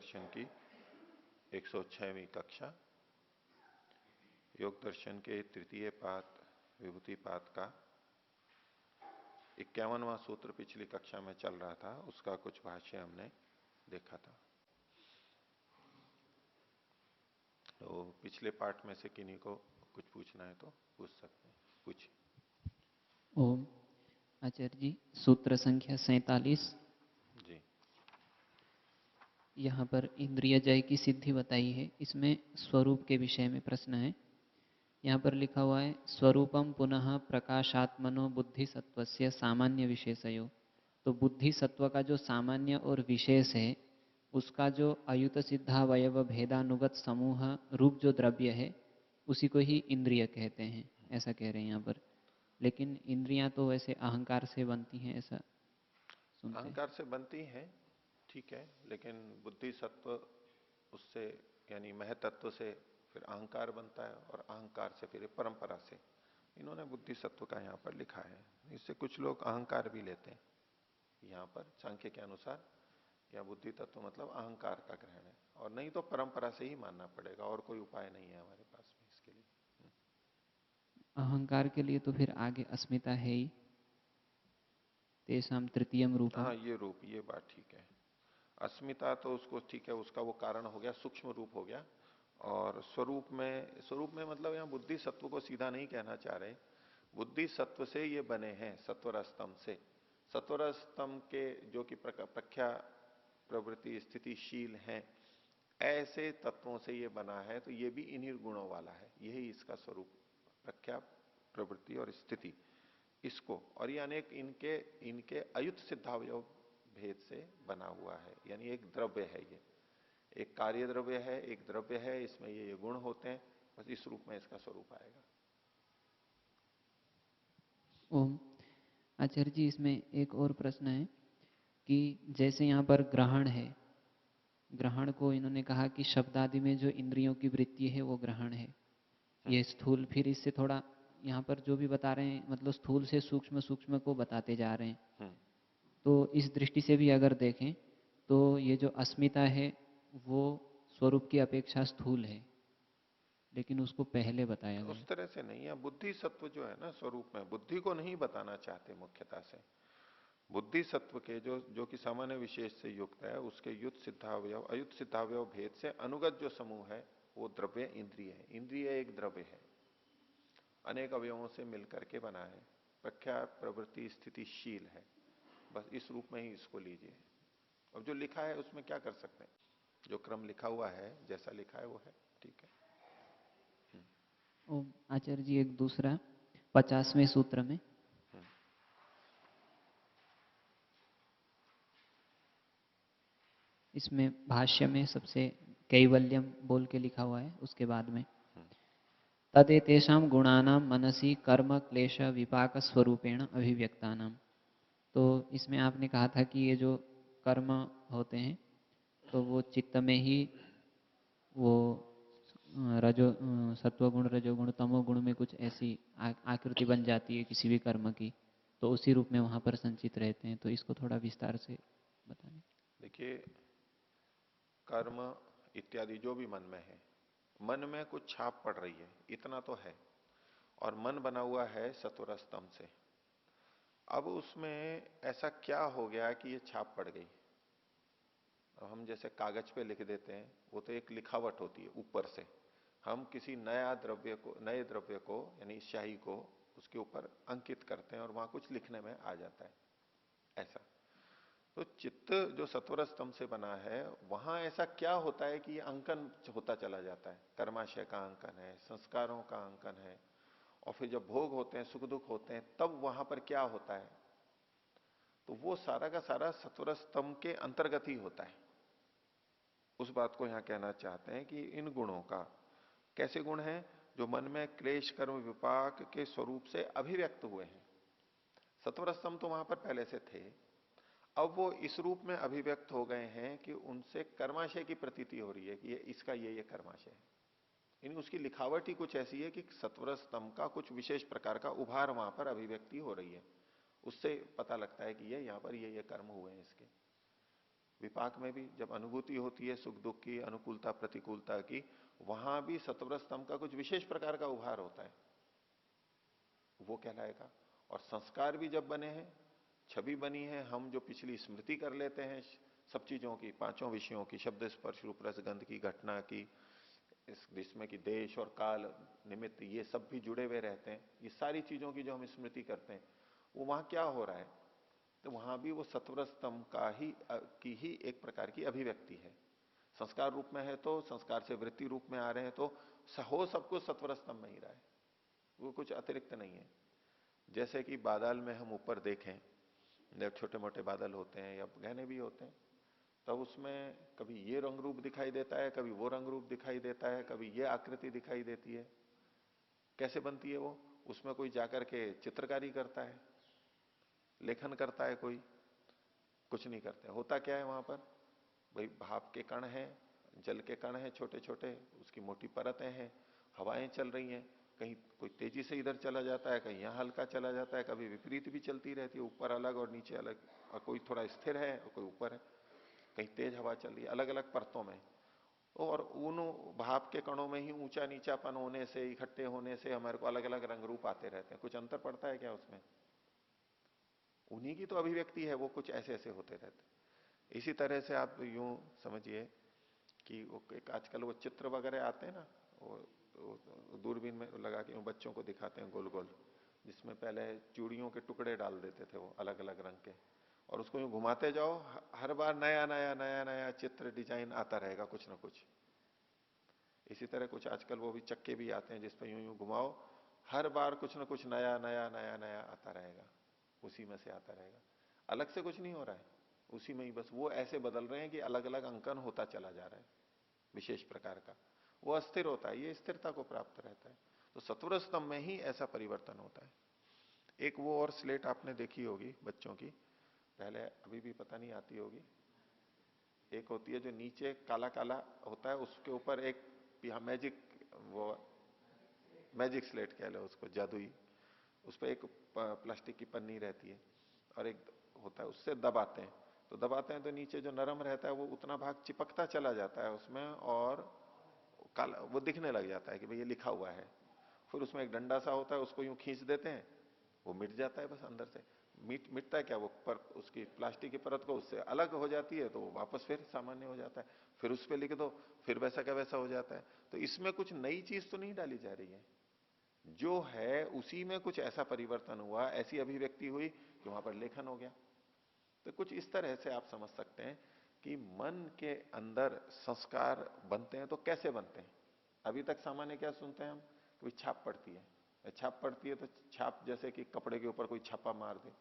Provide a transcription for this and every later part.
दर्शन की 106वीं कक्षा, योग दर्शन के तृतीय पाद विभूति पाद का 51वां सूत्र पिछली कक्षा में चल रहा था, उसका कुछ भाष्य हमने देखा था। तो पिछले पाठ में से किन्हीं को कुछ पूछना है तो पूछ सकते हैं, पूछिए। ओम आचार्य जी, सूत्र संख्या 47 जी। यहाँ पर इंद्रिय जय की सिद्धि बताई है। इसमें स्वरूप के विषय में प्रश्न है। यहाँ पर लिखा हुआ है स्वरूपम पुनः प्रकाशात्मनो बुद्धि सत्वस्य सामान्य विशेषयो। तो बुद्धि सत्व का जो सामान्य और विशेष है, उसका जो अयुत सिद्धावयव भेदानुगत समूह रूप जो द्रव्य है, उसी को ही इंद्रिय कहते हैं, ऐसा कह रहे हैं यहाँ पर। लेकिन इंद्रियां तो वैसे अहंकार से बनती हैं, ऐसा सुनते हैं। अहंकार से बनती हैं, ठीक है, लेकिन बुद्धि सत्व उससे यानी महतत्व से फिर अहंकार बनता है और अहंकार से फिर परंपरा से। इन्होंने बुद्धि सत्व का यहाँ पर लिखा है। इससे कुछ लोग अहंकार भी लेते हैं। यहाँ पर सांख्य के अनुसार या बुद्धि तत्व मतलब अहंकार का ग्रहण है, और नहीं तो परंपरा से ही मानना पड़ेगा, और कोई उपाय नहीं है हमारे पास में इसके लिए। अहंकार के लिए तो फिर आगे अस्मिता है ही, तेषाम तृतीयम रूपम। हाँ, ये रूप, ये बात ठीक है। अस्मिता तो उसको ठीक है, उसका वो कारण हो गया, सूक्ष्म रूप हो गया। और स्वरूप में मतलब यहाँ बुद्धि सत्व को सीधा नहीं कहना चाह रहे। बुद्धि सत्व से ये बने हैं, सत्वर स्तंभ से। सत्वर स्तंभ के जो कि प्रख्या प्रवृत्ति स्थितिशील हैं, ऐसे तत्वों से ये बना है, तो ये भी इन्हीं गुणों वाला है। यही इसका स्वरूप, प्रख्या प्रवृत्ति और स्थिति, इसको। और ये अनेक इनके इनके अयुत सिद्धावयव भेद से बना हुआ है, यानी एक द्रव्य है ये, एक कार्य द्रव्य है, एक द्रव्य है, इसमें ये गुण होते हैं। बस इस रूप में इसका स्वरूप आएगा। ओम आचार्य जी, इसमें एक और प्रश्न है कि जैसे यहाँ पर ग्रहण है, ग्रहण को इन्होंने कहा कि शब्द आदि में जो इंद्रियों की वृत्ति है वो ग्रहण है। ये स्थूल, फिर इससे थोड़ा यहाँ पर जो भी बता रहे हैं, मतलब स्थूल से सूक्ष्म, सूक्ष्म को बताते जा रहे हैं। तो इस दृष्टि से भी अगर देखें तो ये जो अस्मिता है वो स्वरूप की अपेक्षा स्थूल है, लेकिन उसको पहले बताया उस गया। तरह से नहीं है। बुद्धि सत्व जो है ना, स्वरूप में बुद्धि को नहीं बताना चाहते मुख्यता से। बुद्धि सत्व के जो जो कि सामान्य विशेष से युक्त है, उसके युत सिद्धावयव अयुत सिद्धावयव भेद से अनुगत जो समूह है, वो द्रव्य इंद्रिय है। इंद्रिय एक द्रव्य है, अनेक अवयवों से मिलकर के बना है, प्रख्या प्रवृत्ति स्थितिशील है। बस इस रूप में ही इसको लीजिए। अब जो लिखा है उसमें क्या कर सकते हैं, जो क्रम लिखा हुआ है, जैसा लिखा है वो है, ठीक है। ओम आचार्य जी, एक दूसरा 50वें सूत्र में इसमें भाष्य में सबसे कैवल्यम बोल के लिखा हुआ है, उसके बाद में तदेतेषां गुणानां मनसि कर्म क्लेश विपाक स्वरूपेण अभिव्यक्तानाम। तो इसमें आपने कहा था कि ये जो कर्म होते हैं तो वो चित्त में ही वो सत्वगुण, रजोगुण, तमोगुण में कुछ ऐसी आकृति बन जाती है किसी भी कर्म की, तो उसी रूप में वहां पर संचित रहते हैं। तो इसको थोड़ा विस्तार से बताएं। देखिए, कर्म इत्यादि जो भी मन में है, मन में कुछ छाप पड़ रही है, इतना तो है। और मन बना हुआ है सत्वर स्तंभ से। अब उसमें ऐसा क्या हो गया कि ये छाप पड़ गई। अब हम जैसे कागज पे लिख देते हैं, वो तो एक लिखावट होती है ऊपर से। हम किसी नए द्रव्य को यानी स्याही को उसके ऊपर अंकित करते हैं और वहां कुछ लिखने में आ जाता है, ऐसा। तो चित्त जो सत्वर स्तंभ से बना है, वहां ऐसा क्या होता है कि ये अंकन होता चला जाता है। कर्माशय का अंकन है, संस्कारों का अंकन है, और फिर जब भोग होते हैं, सुख दुख होते हैं, तब वहां पर क्या होता है, तो वो सारा का सारा सत्वर स्तंभ के अंतर्गत ही होता है। उस बात को यहां कहना चाहते हैं कि इन गुणों का, कैसे गुण हैं, जो मन में क्लेश कर्म विपाक के स्वरूप से अभिव्यक्त हुए हैं। सत्वर स्तंभ तो वहां पर पहले से थे, अब वो इस रूप में अभिव्यक्त हो गए हैं कि उनसे कर्माशय की प्रतीति हो रही है कि ये इसका ये कर्माशय है। यानी उसकी लिखावट ही कुछ ऐसी है कि सत्वर स्तंभ का कुछ विशेष प्रकार का उभार वहां पर अभिव्यक्ति हो रही है। उससे पता लगता है कि ये यहाँ पर ये कर्म हुए हैं इसके। विपाक में भी जब अनुभूति होती है सुख दुख की, अनुकूलता प्रतिकूलता की, वहां भी सत्वर स्तंभ का कुछ विशेष प्रकार का उभार होता है, वो कहलाएगा। और संस्कार भी जब बने हैं, छवि बनी है, हम जो पिछली स्मृति कर लेते हैं सब चीजों की, पांचों विषयों की, शब्द स्पर्श रूप रस गंध की, घटना की, जिसमें कि देश और काल निमित्त ये सब भी जुड़े हुए रहते हैं, ये सारी चीजों की जो हम स्मृति करते हैं, वो वहां क्या हो रहा है, तो वहां भी वो सत्वर स्तंभ का ही की ही एक प्रकार की अभिव्यक्ति है। संस्कार रूप में है तो संस्कार से वृत्ति रूप में आ रहे हैं, तो हो सब कुछ सत्वर स्तंभ में ही रहा है, वो कुछ अतिरिक्त नहीं है। जैसे कि बादल में हम ऊपर देखें, जब छोटे मोटे बादल होते हैं या गहने भी होते हैं, तब उसमें कभी ये रंग रूप दिखाई देता है, कभी वो रंग रूप दिखाई देता है, कभी ये आकृति दिखाई देती है। कैसे बनती है वो? उसमें कोई जाकर के चित्रकारी करता है, लेखन करता है, कोई कुछ नहीं करता है। होता क्या है वहां पर? भाई भाप के कण हैं, जल के कण हैं छोटे छोटे, उसकी मोटी परतें हैं, हवाएं चल रही हैं, कहीं कोई तेजी से इधर चला जाता है, कहीं यहां हल्का चला जाता है, कभी विपरीत भी चलती रहती है, ऊपर अलग और नीचे अलग, और कोई थोड़ा स्थिर है और कोई ऊपर है, कहीं तेज हवा चल रही है, अलग अलग परतों में। और उन भाप के कणों में ही ऊंचा नीचापन होने से, इकट्ठे होने से हमारे को अलग अलग रंग रूप आते रहते हैं। कुछ अंतर पड़ता है क्या उसमें? उन्हीं की तो अभिव्यक्ति है, वो कुछ ऐसे ऐसे होते रहते हैं। इसी तरह से आप यूं समझिए कि वो एक आजकल वो चित्र वगैरह आते हैं ना, वो दूरबीन में लगा के बच्चों को दिखाते हैं गोल गोल, जिसमें पहले चूड़ियों के टुकड़े डाल देते थे वो अलग अलग रंग के, और उसको यूं घुमाते जाओ, हर बार नया नया नया नया चित्र डिजाइन आता रहेगा कुछ ना कुछ। इसी तरह कुछ आजकल वो भी चक्के भी आते हैं जिसपे यूं यूं घुमाओ, हर बार कुछ ना कुछ नया नया नया नया आता रहेगा, उसी में से आता रहेगा, अलग से कुछ नहीं हो रहा है, उसी में ही बस वो ऐसे बदल रहे हैं कि अलग अलग अंकन होता चला जा रहा है विशेष प्रकार का। वो अस्थिर होता है, ये स्थिरता को प्राप्त रहता है। तो सत्वर स्तंभ में ही ऐसा परिवर्तन होता है। एक वो और स्लेट आपने देखी होगी बच्चों की, पहले अभी भी पता नहीं आती होगी, एक होती है जो नीचे काला काला होता है, उसके ऊपर एक मैजिक, वो मैजिक स्लेट कह लो उसको, जादुई, उस पर एक प्लास्टिक की पन्नी रहती है, और एक होता है, उससे दबाते हैं, तो दबाते हैं तो नीचे जो नरम रहता है वो उतना भाग चिपकता चला जाता है उसमें, और काला वो दिखने लग जाता है कि भाई ये लिखा हुआ है। फिर उसमें एक डंडा सा होता है, उसको यूं खींच देते हैं, वो मिट जाता है बस अंदर से। मिटता है क्या? वो पर उसकी प्लास्टिक की परत को उससे अलग हो जाती है, तो वो वापस फिर सामान्य हो जाता है। फिर उस पर लिख दो, फिर वैसा का वैसा हो जाता है। तो इसमें कुछ नई चीज तो नहीं डाली जा रही है, जो है उसी में कुछ ऐसा परिवर्तन हुआ, ऐसी अभिव्यक्ति हुई कि वहां पर लेखन हो गया। तो कुछ इस तरह से आप समझ सकते हैं कि मन के अंदर संस्कार बनते हैं तो कैसे बनते हैं। अभी तक सामान्य क्या सुनते हैं हम, कोई छाप पड़ती है, छाप पड़ती है तो छाप जैसे कि कपड़े के ऊपर कोई छापा मार दे,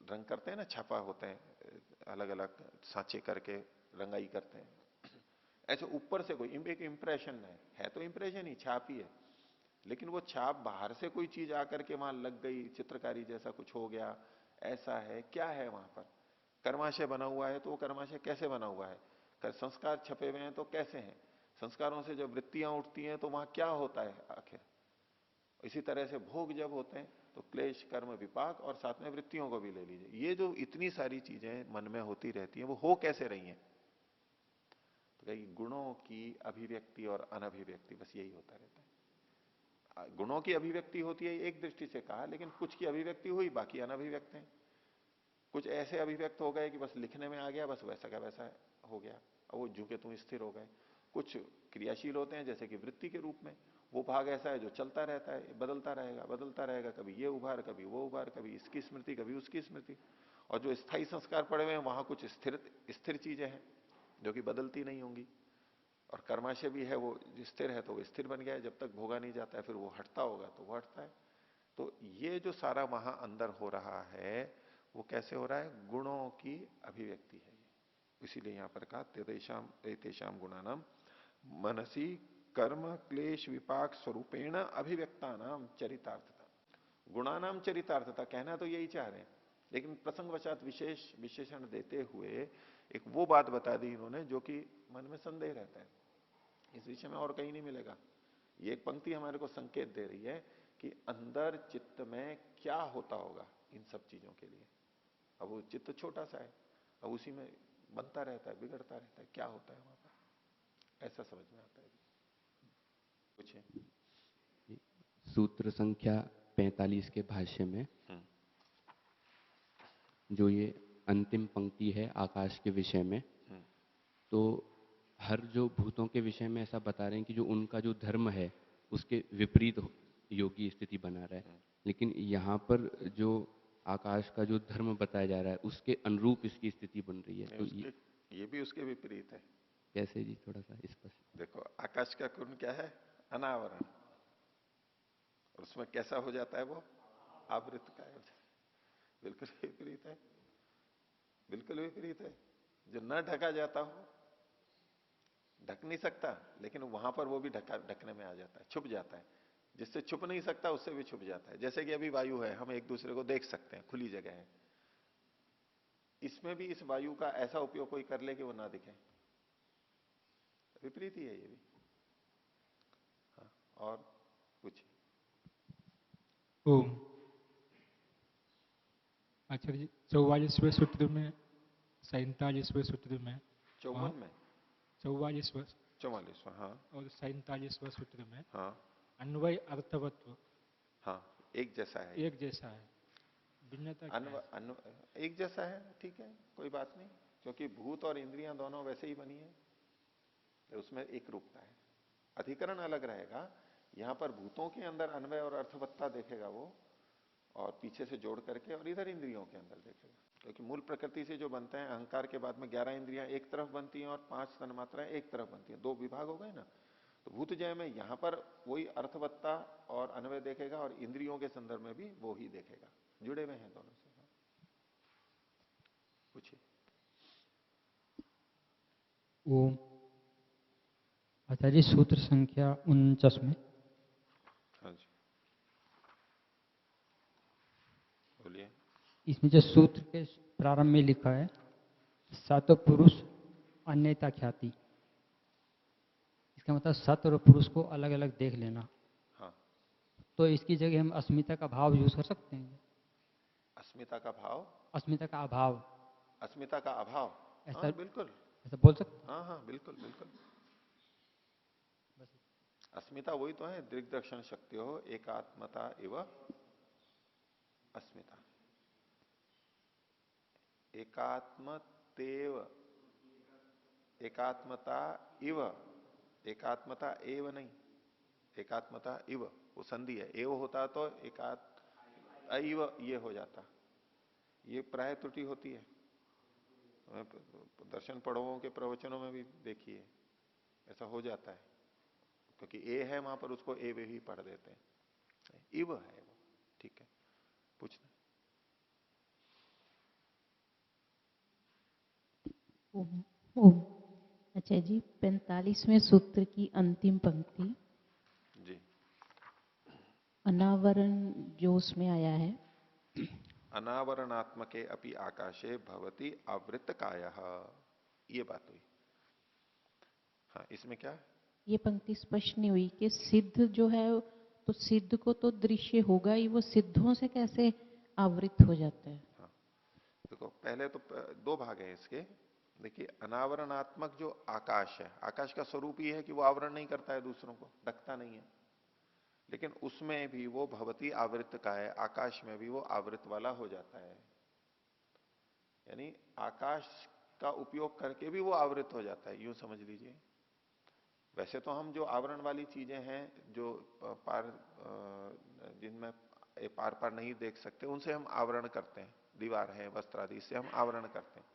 रंग करते हैं ना, छापा होते हैं अलग अलग सांचे करके रंगाई करते हैं, ऐसे ऊपर से कोई एक इंप्रेशन है तो इंप्रेशन ही, छाप ही है, लेकिन वो छाप बाहर से कोई चीज आकर के वहां लग गई, चित्रकारी जैसा कुछ हो गया, ऐसा है क्या है वहां पर? कर्माशय बना हुआ है तो वो कर्माशय कैसे बना हुआ है? संस्कार छपे हुए हैं तो कैसे हैं? संस्कारों से जब वृत्तियां उठती हैं तो वहां क्या होता है आखिर? इसी तरह से भोग जब होते हैं तो क्लेश कर्म विपाक, और साथ में वृत्तियों को भी ले लीजिए, ये जो इतनी सारी चीजें मन में होती रहती हैं वो हो कैसे रही हैं? तो कई गुणों की अभिव्यक्ति और अनभिव्यक्ति, बस यही होता रहता है। गुणों की अभिव्यक्ति होती है एक दृष्टि से कहा, लेकिन कुछ की अभिव्यक्ति हुई, बाकी अनभिव्यक्त है। कुछ ऐसे अभिव्यक्त हो गए कि बस लिखने में आ गया, बस वैसा का वैसा हो गया, और वो झुके तुम स्थिर हो गए। कुछ क्रियाशील होते हैं जैसे कि वृत्ति के रूप में, वो भाग ऐसा है जो चलता रहता है, बदलता रहेगा बदलता रहेगा, कभी ये उभार कभी वो उभार, कभी इसकी स्मृति कभी उसकी स्मृति। और जो स्थायी संस्कार पड़े हुए हैं वहां कुछ स्थिर स्थिर चीजें हैं जो कि बदलती नहीं होंगी। और कर्माशय भी है, वो स्थिर है तो वो स्थिर बन गया है, जब तक भोगा नहीं जाता है, फिर वो हटता होगा तो वो हटता है। तो ये जो सारा वहां अंदर हो रहा है वो कैसे हो रहा है? गुणों की अभिव्यक्ति है ये। इसीलिए यहां पर कहा तेषाम तेषाम गुणानाम मनसी कर्म क्लेश विपाक स्वरूपेण अभिव्यक्ता नाम चरितार्थता। गुणानाम चरितार्थता कहना तो यही चाह रहे हैं, लेकिन प्रसंगवशात विशेष विशेषण देते हुए एक वो बात बता दी इन्होंने जो कि मन में संदेह रहता है, इस विषय में और कहीं नहीं मिलेगा। ये एक पंक्ति हमारे को संकेत दे रही है कि अंदर चित्त में क्या होता होगा इन सब चीजों के लिए। अब वो चित्त छोटा सा है, अब उसी में बनता रहता है, बिगड़ता रहता है, क्या होता है वहां पर, ऐसा समझ में आता है। पूछिए। सूत्र संख्या 45 के भाष्य में जो ये अंतिम पंक्ति है आकाश के विषय में, तो हर जो भूतों के विषय में ऐसा बता रहे हैं कि जो उनका जो धर्म है उसके विपरीत योगी स्थिति बना रहा है, लेकिन यहाँ पर जो आकाश का जो धर्म बताया जा रहा है उसके अनुरूप इसकी स्थिति बन रही है, तो ये भी उसके विपरीत है। कैसे जी, थोड़ा सा स्पष्ट। देखो, आकाश का गुण क्या है? अनावरण। और उसमें कैसा हो जाता है वो? आवृत का हो जाता है। बिल्कुल विपरीत है, बिल्कुल विपरीत है। जो न ढका जाता हो, ढक नहीं सकता, लेकिन वहां पर वो भी ढकने में आ जाता है, छुप जाता है। जिससे छुप नहीं सकता उससे भी छुप जाता है। जैसे कि अभी वायु है, हम एक दूसरे को देख सकते हैं, खुली जगह है, इसमें भी इस वायु का ऐसा उपयोग कोई कर ले कि वो ना दिखे, विपरीत ही है ये भी। हाँ, और कुछ? ओम। आचार्य जी, 44वें सूत्र में, 47वें सूत्र में, 54 में, 44वां 44वां, हाँ, और 47वां सूत्र में, हाँ, अन्वय अर्थवत्व, हाँ, एक जैसा है, एक जैसा है, भिन्नता क्या है? एक जैसा है, ठीक है, कोई बात नहीं, क्योंकि भूत और इंद्रियां दोनों वैसे ही बनी है, तो उसमें एक रूपता है। अधिकरण अलग रहेगा, यहां पर भूतों के अंदर अन्वय और अर्थवत्ता देखेगा वो, और पीछे से जोड़ करके, और इधर इंद्रियों के अंदर देखेगा, क्योंकि मूल प्रकृति से जो बनते हैं, अहंकार के बाद में 11 इंद्रियां एक तरफ बनती हैं और 5 तन्मात्राएं एक तरफ बनती हैं, 2 विभाग हो गए ना। तो भूतजय में यहां पर वही अर्थवत्ता और अन्वय देखेगा, और इंद्रियों के संदर्भ में भी वो ही देखेगा, जुड़े हुए हैं दोनों से। पूछिए। ओम। आचार्य, सूत्र संख्या 49 में, हाँ जी, बोलिए। इसमें जो सूत्र के प्रारंभ में लिखा है, सत पुरुष अन्यता ख्याति, इसका मतलब सत और पुरुष को अलग अलग देख लेना। हाँ, तो इसकी जगह हम अस्मिता का भाव यूज कर सकते हैं? अस्मिता का भाव, अस्मिता का अभाव, अस्मिता का अभाव, ऐसा हाँ बिल्कुल, ऐसा बोल सकते हैं? हाँ हाँ, बिल्कुल बिल्कुल। अस्मिता वही तो है, दृग्दर्शन शक्ति हो एकात्मता इव अस्मिता, एकात्मतेव, एकात्मता इव, एकात्मता एव नहीं, एकात्मता इव, वो संधि है, एव होता तो अइव ये हो जाता, ये प्राय त्रुटि होती है, दर्शन पढ़ों के प्रवचनों में भी देखिए ऐसा हो जाता है, क्योंकि ए है वहां पर उसको ए वे ही पढ़ देते हैं, इव है वो, ठीक है। पूछना। ओम। ओम। अच्छा जी, 45वें सूत्र की अंतिम पंक्ति, जी, अनावरण जो उसमें आया है, अनावरणात्मके अपि आकाशे भवति आवृत कायः, ये बात हुई। हाँ, इसमें क्या? ये पंक्ति स्पष्ट नहीं हुई कि सिद्ध जो है, तो सिद्ध को तो दृश्य होगा ही, वो सिद्धों से कैसे आवृत हो जाता है? हाँ, देखो पहले तो 2 भाग हैं इसके। देखिए, अनावरणात्मक जो आकाश है, आकाश का स्वरूप ही है कि वो आवरण नहीं करता है दूसरों को, ढकता नहीं है, लेकिन उसमें भी वो भवती आवृत का है, आकाश में भी वो आवृत वाला हो जाता है, यानी आकाश का उपयोग करके भी वो आवृत हो जाता है, यूं समझ लीजिए। वैसे तो हम जो आवरण वाली चीजें हैं, जो पार जिनमें पार पार नहीं देख सकते, उनसे हम आवरण करते हैं, दीवार है, वस्त्र आदि, इससे हम आवरण करते हैं,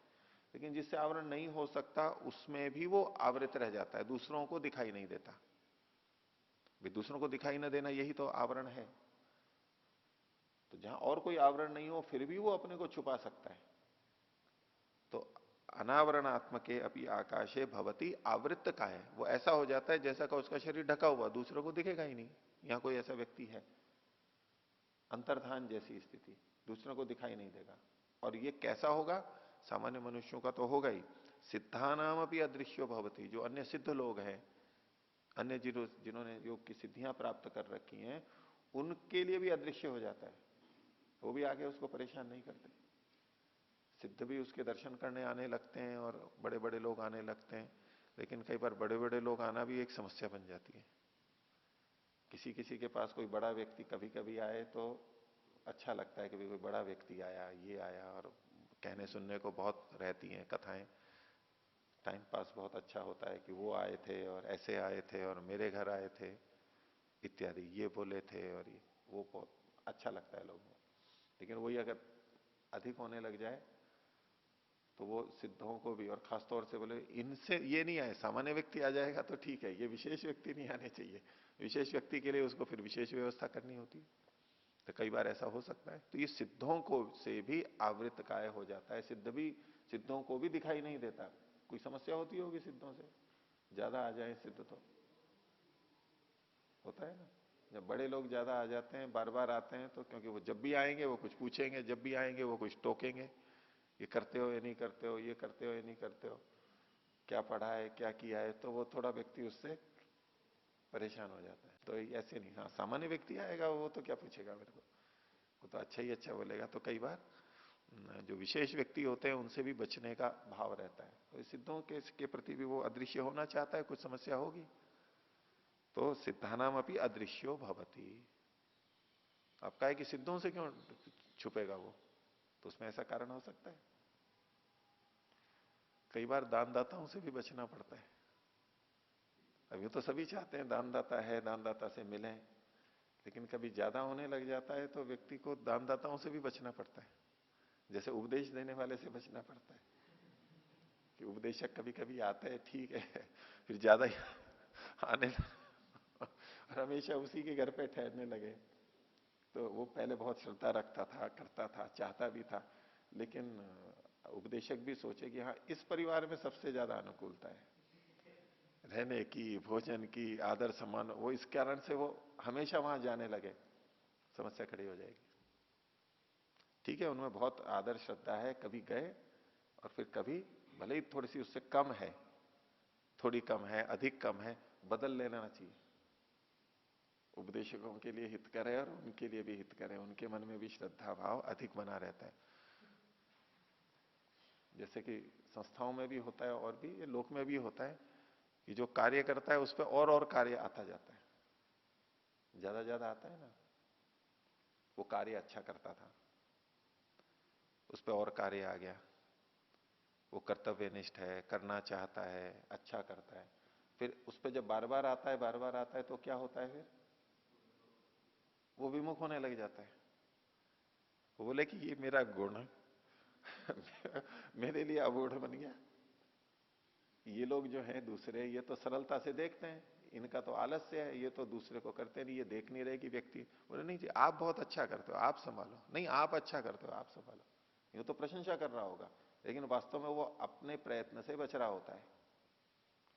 लेकिन जिससे आवरण नहीं हो सकता उसमें भी वो आवृत रह जाता है, दूसरों को दिखाई नहीं देता। भी दूसरों को दिखाई न देना, यही तो आवरण है। तो जहां और कोई आवरण नहीं हो फिर भी वो अपने को छुपा सकता है। तो अनावरणात्मके अपि आकाशे भवती आवृत का है, वो ऐसा हो जाता है जैसा का उसका शरीर ढका हुआ, दूसरों को दिखेगा ही नहीं। यहां कोई ऐसा व्यक्ति है, अंतर्धान जैसी स्थिति, दूसरों को दिखाई नहीं देगा। और ये कैसा होगा? सामान्य मनुष्यों का तो होगा ही, सिद्धानाम अपनी अदृश्यो भवती, जो अन्य सिद्ध लोग हैं, अन्य जिन्होंने योग की सिद्धियां प्राप्त कर रखी हैं, उनके लिए भी अदृश्य हो जाता है, वो भी आगे उसको परेशान नहीं करते। सिद्ध भी उसके दर्शन करने आने लगते हैं और बड़े बड़े लोग आने लगते हैं, लेकिन कई बार बड़े बड़े लोग आना भी एक समस्या बन जाती है। किसी किसी के पास कोई बड़ा व्यक्ति कभी कभी आए तो अच्छा लगता है कि कोई बड़ा व्यक्ति आया, ये आया, और कहने सुनने को बहुत रहती हैं कथाएं, टाइम पास बहुत अच्छा होता है कि वो आए थे और ऐसे आए थे और मेरे घर आए थे इत्यादि, ये बोले थे, और ये वो बहुत अच्छा लगता है लोगों को। लेकिन वही अगर अधिक होने लग जाए तो वो सिद्धों को भी, और खासतौर से बोले इनसे ये नहीं आए, सामान्य व्यक्ति आ जाएगा तो ठीक है, ये विशेष व्यक्ति नहीं आने चाहिए। विशेष व्यक्ति के लिए उसको फिर विशेष व्यवस्था करनी होती है। तो कई बार ऐसा हो सकता है। तो ये सिद्धों को से भी आवृत काय हो जाता है, सिद्धों को भी दिखाई नहीं देता। कोई समस्या होती होगी सिद्धों से, ज्यादा आ जाए सिद्ध तो होता है ना। जब बड़े लोग ज्यादा आ जाते हैं, बार बार आते हैं, तो क्योंकि वो जब भी आएंगे वो कुछ पूछेंगे, जब भी आएंगे वो कुछ टोकेंगे, ये करते हो या नहीं करते हो, ये करते हो या नहीं करते हो, क्या पढ़ा है क्या किया है, तो वो थोड़ा व्यक्ति उससे परेशान हो जाता है। तो ऐसे नहीं, हाँ सामान्य व्यक्ति आएगा वो तो क्या पूछेगा मेरे को, वो तो अच्छा ही अच्छा बोलेगा। तो कई बार जो विशेष व्यक्ति होते हैं उनसे भी बचने का भाव रहता है। तो सिद्धों के प्रति भी वो अदृश्य होना चाहता है, कुछ समस्या होगी तो सिद्धानाम अपनी अदृश्यो भवती। आप कहे कि सिद्धों से क्यों छुपेगा वो, तो उसमें ऐसा कारण हो सकता है। कई बार दानदाताओं से भी बचना पड़ता है। अभी तो सभी चाहते हैं दानदाता है, दानदाता से मिलें, लेकिन कभी ज्यादा होने लग जाता है तो व्यक्ति को दानदाताओं से भी बचना पड़ता है। जैसे उपदेश देने वाले से बचना पड़ता है कि उपदेशक कभी कभी आते हैं, ठीक है, फिर ज्यादा ही आने और हमेशा उसी के घर पे ठहरने लगे। तो वो पहले बहुत श्रद्धा रखता था, करता था, चाहता भी था, लेकिन उपदेशक भी सोचे कि हाँ इस परिवार में सबसे ज्यादा अनुकूलता है रहने की, भोजन की, आदर सम्मान, वो इस कारण से वो हमेशा वहां जाने लगे, समस्या खड़ी हो जाएगी। ठीक है, उनमें बहुत आदर श्रद्धा है, कभी गए, और फिर कभी भले ही थोड़ी सी उससे कम है, थोड़ी कम है, अधिक कम है, बदल लेना चाहिए। उपदेशकों के लिए हित करे और उनके लिए भी हित करे, उनके मन में भी श्रद्धा भाव अधिक बना रहता है। जैसे कि संस्थाओं में भी होता है और भी ये लोक में भी होता है कि जो कार्य करता है उस पर और कार्य आता जाता है, ज्यादा ज्यादा आता है ना। वो कार्य अच्छा करता था, उस पर और कार्य आ गया, वो कर्तव्यनिष्ठ है, करना चाहता है, अच्छा करता है, फिर उस पर जब बार बार आता है, बार बार आता है, तो क्या होता है, फिर वो विमुख होने लग जाता है। वो बोले कि ये मेरा गुण मेरे लिए अबूढ़ बन गया। ये लोग जो हैं दूसरे, ये तो सरलता से देखते हैं, इनका तो आलस्य है, ये तो दूसरे को करते नहीं, ये देख नहीं रहे कि व्यक्ति। बोले नहीं जी आप बहुत अच्छा करते हो, आप संभालो। नहीं आप अच्छा करते हो, आप संभालो। ये तो प्रशंसा कर रहा होगा, लेकिन वास्तव में वो अपने प्रयत्न से बच रहा होता है।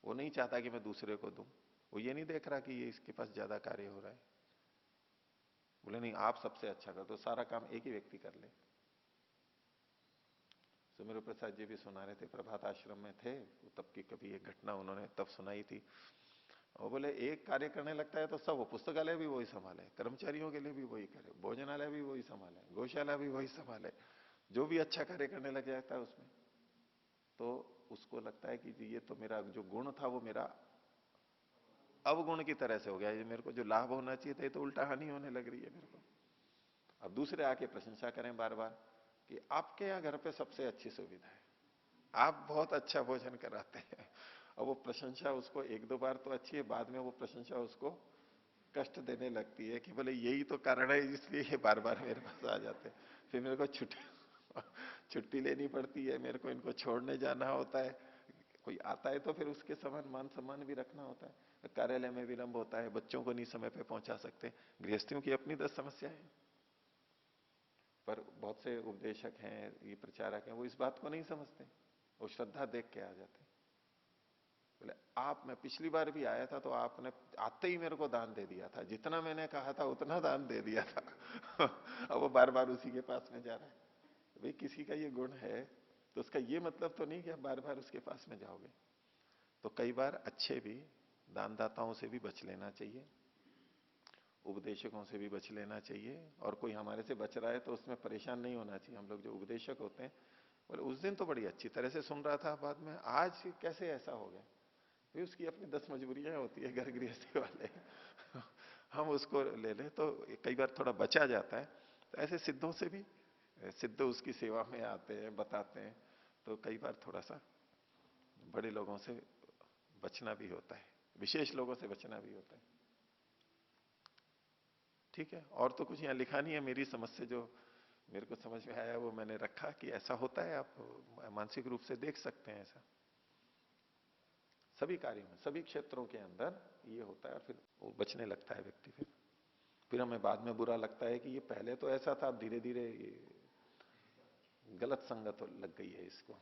वो नहीं चाहता कि मैं दूसरे को दूं, वो ये नहीं देख रहा कि ये इसके पास ज्यादा कार्य हो रहा है। बोले नहीं आप सबसे अच्छा करते हो, सारा काम एक ही व्यक्ति कर ले। सुमेरु प्रसाद जी भी सुना रहे थे, प्रभात आश्रम में थे, तब की कभी एक घटना उन्होंने तब सुनाई थी। और बोले एक कार्य करने लगता है तो सब, वो पुस्तकालय भी वही संभाले, कर्मचारियों के लिए भी वही करे, भोजनालय भी वही संभाले, गौशाला भी वही संभाले, जो भी अच्छा कार्य करने लग जाता है उसमें, तो उसको लगता है कि ये तो मेरा जो गुण था वो मेरा अवगुण की तरह से हो गया, ये मेरे को जो लाभ होना चाहिए था ये तो उल्टा हानि होने लग रही है मेरे को। अब दूसरे आके प्रशंसा करें बार बार कि आपके यहाँ घर पे सबसे अच्छी सुविधा है, आप बहुत अच्छा भोजन कराते हैं। और वो प्रशंसा उसको एक दो बार तो अच्छी है, बाद में वो प्रशंसा उसको कष्ट देने लगती है कि बोले यही तो कारण है इसलिए ये बार बार मेरे पास आ जाते हैं, फिर मेरे को छुट्टी लेनी पड़ती है, मेरे को इनको छोड़ने जाना होता है। कोई आता है तो फिर उसके समान मान सम्मान भी रखना होता है, कार्यालय में विलंब होता है, बच्चों को नहीं समय पे पहुंचा सकते, गृहस्थियों की अपनी 10 समस्याएं हैं। पर बहुत से उपदेशक हैं, ये प्रचारक हैं, वो इस बात को नहीं समझते, वो श्रद्धा देख के आ जाते। बोले आप, मैं पिछली बार भी आया था तो आपने आते ही मेरे को दान दे दिया था, जितना मैंने कहा था उतना दान दे दिया था। अब वो बार बार उसी के पास में जा रहा है। भाई किसी का ये गुण है तो उसका ये मतलब तो नहीं कि आप बार बार उसके पास में जाओगे। तो कई बार अच्छे भी दानदाताओं से भी बच लेना चाहिए, उपदेशकों से भी बच लेना चाहिए, और कोई हमारे से बच रहा है तो उसमें परेशान नहीं होना चाहिए। हम लोग जो उपदेशक होते हैं बोले उस दिन तो बड़ी अच्छी तरह से सुन रहा था, बाद में आज कैसे ऐसा हो गया? फिर उसकी अपनी 10 मजबूरियां होती है घर गृहस्थी वाले हम उसको ले ले तो कई बार थोड़ा बचा जाता है। तो ऐसे सिद्धों से भी, सिद्ध उसकी सेवा में आते हैं, बताते हैं, तो कई बार थोड़ा सा बड़े लोगों से बचना भी होता है, विशेष लोगों से बचना भी होता है। ठीक है, और तो कुछ यहाँ लिखा नहीं है, मेरी समझ से जो मेरे को समझ में आया वो मैंने रखा कि ऐसा होता है, आप मानसिक रूप से देख सकते हैं ऐसा सभी कार्यों में, सभी क्षेत्रों के अंदर ये होता है, और फिर वो बचने लगता है व्यक्ति। फिर हमें बाद में बुरा लगता है कि ये पहले तो ऐसा था, अब धीरे धीरे गलत संगत लग गई है इसको,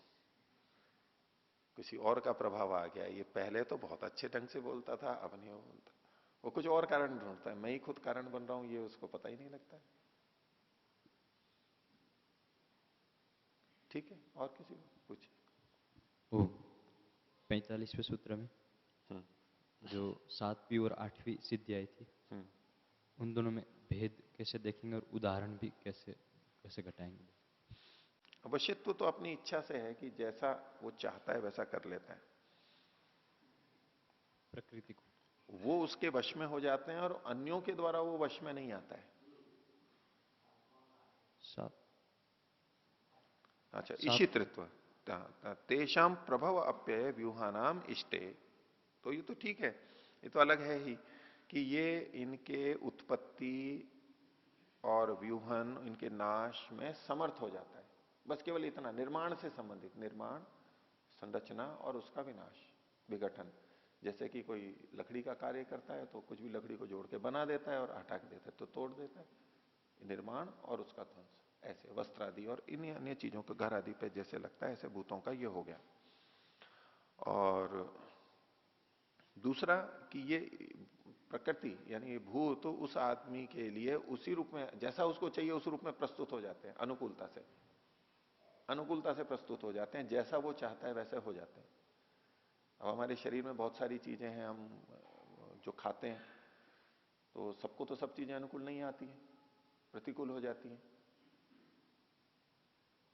किसी और का प्रभाव आ गया। ये पहले तो बहुत अच्छे ढंग से बोलता था, अब नहीं वो बोलता, वो कुछ और कारण ढूंढता है, मैं ही खुद कारण बन रहा हूं, ये उसको पता ही नहीं लगता है। ठीक है, और किसी को कुछ? वो 45वें सूत्र में जो 7वीं और 8वीं सिद्धि आई थी, उन दोनों में भेद कैसे देखेंगे और उदाहरण भी कैसे कैसे घटाएंगे? अवश्यत्व तो अपनी इच्छा से है कि जैसा वो चाहता है वैसा कर लेता है, प्रकृति को वो उसके वश में हो जाते हैं, और अन्यों के द्वारा वो वश में नहीं आता है। अच्छा, ईशितृत्व तेषाम प्रभव अप्यय व्यूहानाम इष्टे, तो ये तो ठीक है, ये तो अलग है ही कि ये इनके उत्पत्ति और व्यूहन, इनके नाश में समर्थ हो जाता है। बस केवल इतना, निर्माण से संबंधित, निर्माण, संरचना और उसका विनाश, विघटन। जैसे कि कोई लकड़ी का कार्य करता है तो कुछ भी लकड़ी को जोड़ के बना देता है और हटा के देता है तो तोड़ देता है। निर्माण और उसका ध्वंस, ऐसे वस्त्र आदि और इन अन्य चीजों को घर आदि पे जैसे लगता है, ऐसे भूतों का ये हो गया। और दूसरा कि ये प्रकृति यानी भूत तो उस आदमी के लिए उसी रूप में, जैसा उसको चाहिए उस रूप में प्रस्तुत हो जाते हैं, अनुकूलता से, अनुकूलता से प्रस्तुत हो जाते हैं, जैसा वो चाहता है वैसे हो जाते हैं। अब हमारे शरीर में बहुत सारी चीजें हैं, हम जो खाते हैं तो सबको तो सब चीजें अनुकूल नहीं आती है, प्रतिकूल हो जाती हैं।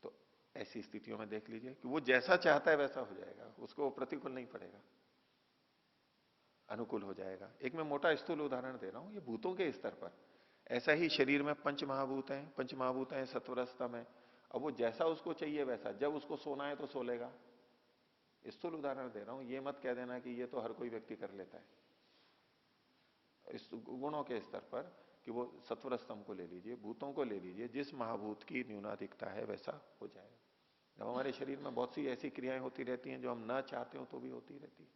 तो ऐसी स्थितियों में देख लीजिए कि वो जैसा चाहता है वैसा हो जाएगा, उसको प्रतिकूल नहीं पड़ेगा, अनुकूल हो जाएगा। एक मैं मोटा स्थूल उदाहरण दे रहा हूं, ये भूतों के स्तर पर। ऐसा ही शरीर में पंच महाभूत हैं, पंच महाभूत हैं सत्वरस्तम है। अब वो जैसा उसको चाहिए वैसा, जब उसको सोना है तो सो लेगा। स्थूल उदाहरण दे रहा हूं, ये मत कह देना कि ये तो हर कोई व्यक्ति कर लेता है। इस गुणों के स्तर पर कि वो सत्वर स्तंभ को ले लीजिए, भूतों को ले लीजिए, जिस महाभूत की न्यूनाधिकता है वैसा हो जाएगा। जब हमारे शरीर में बहुत सी ऐसी क्रियाएं होती रहती हैं जो हम ना चाहते हो तो भी होती रहती है।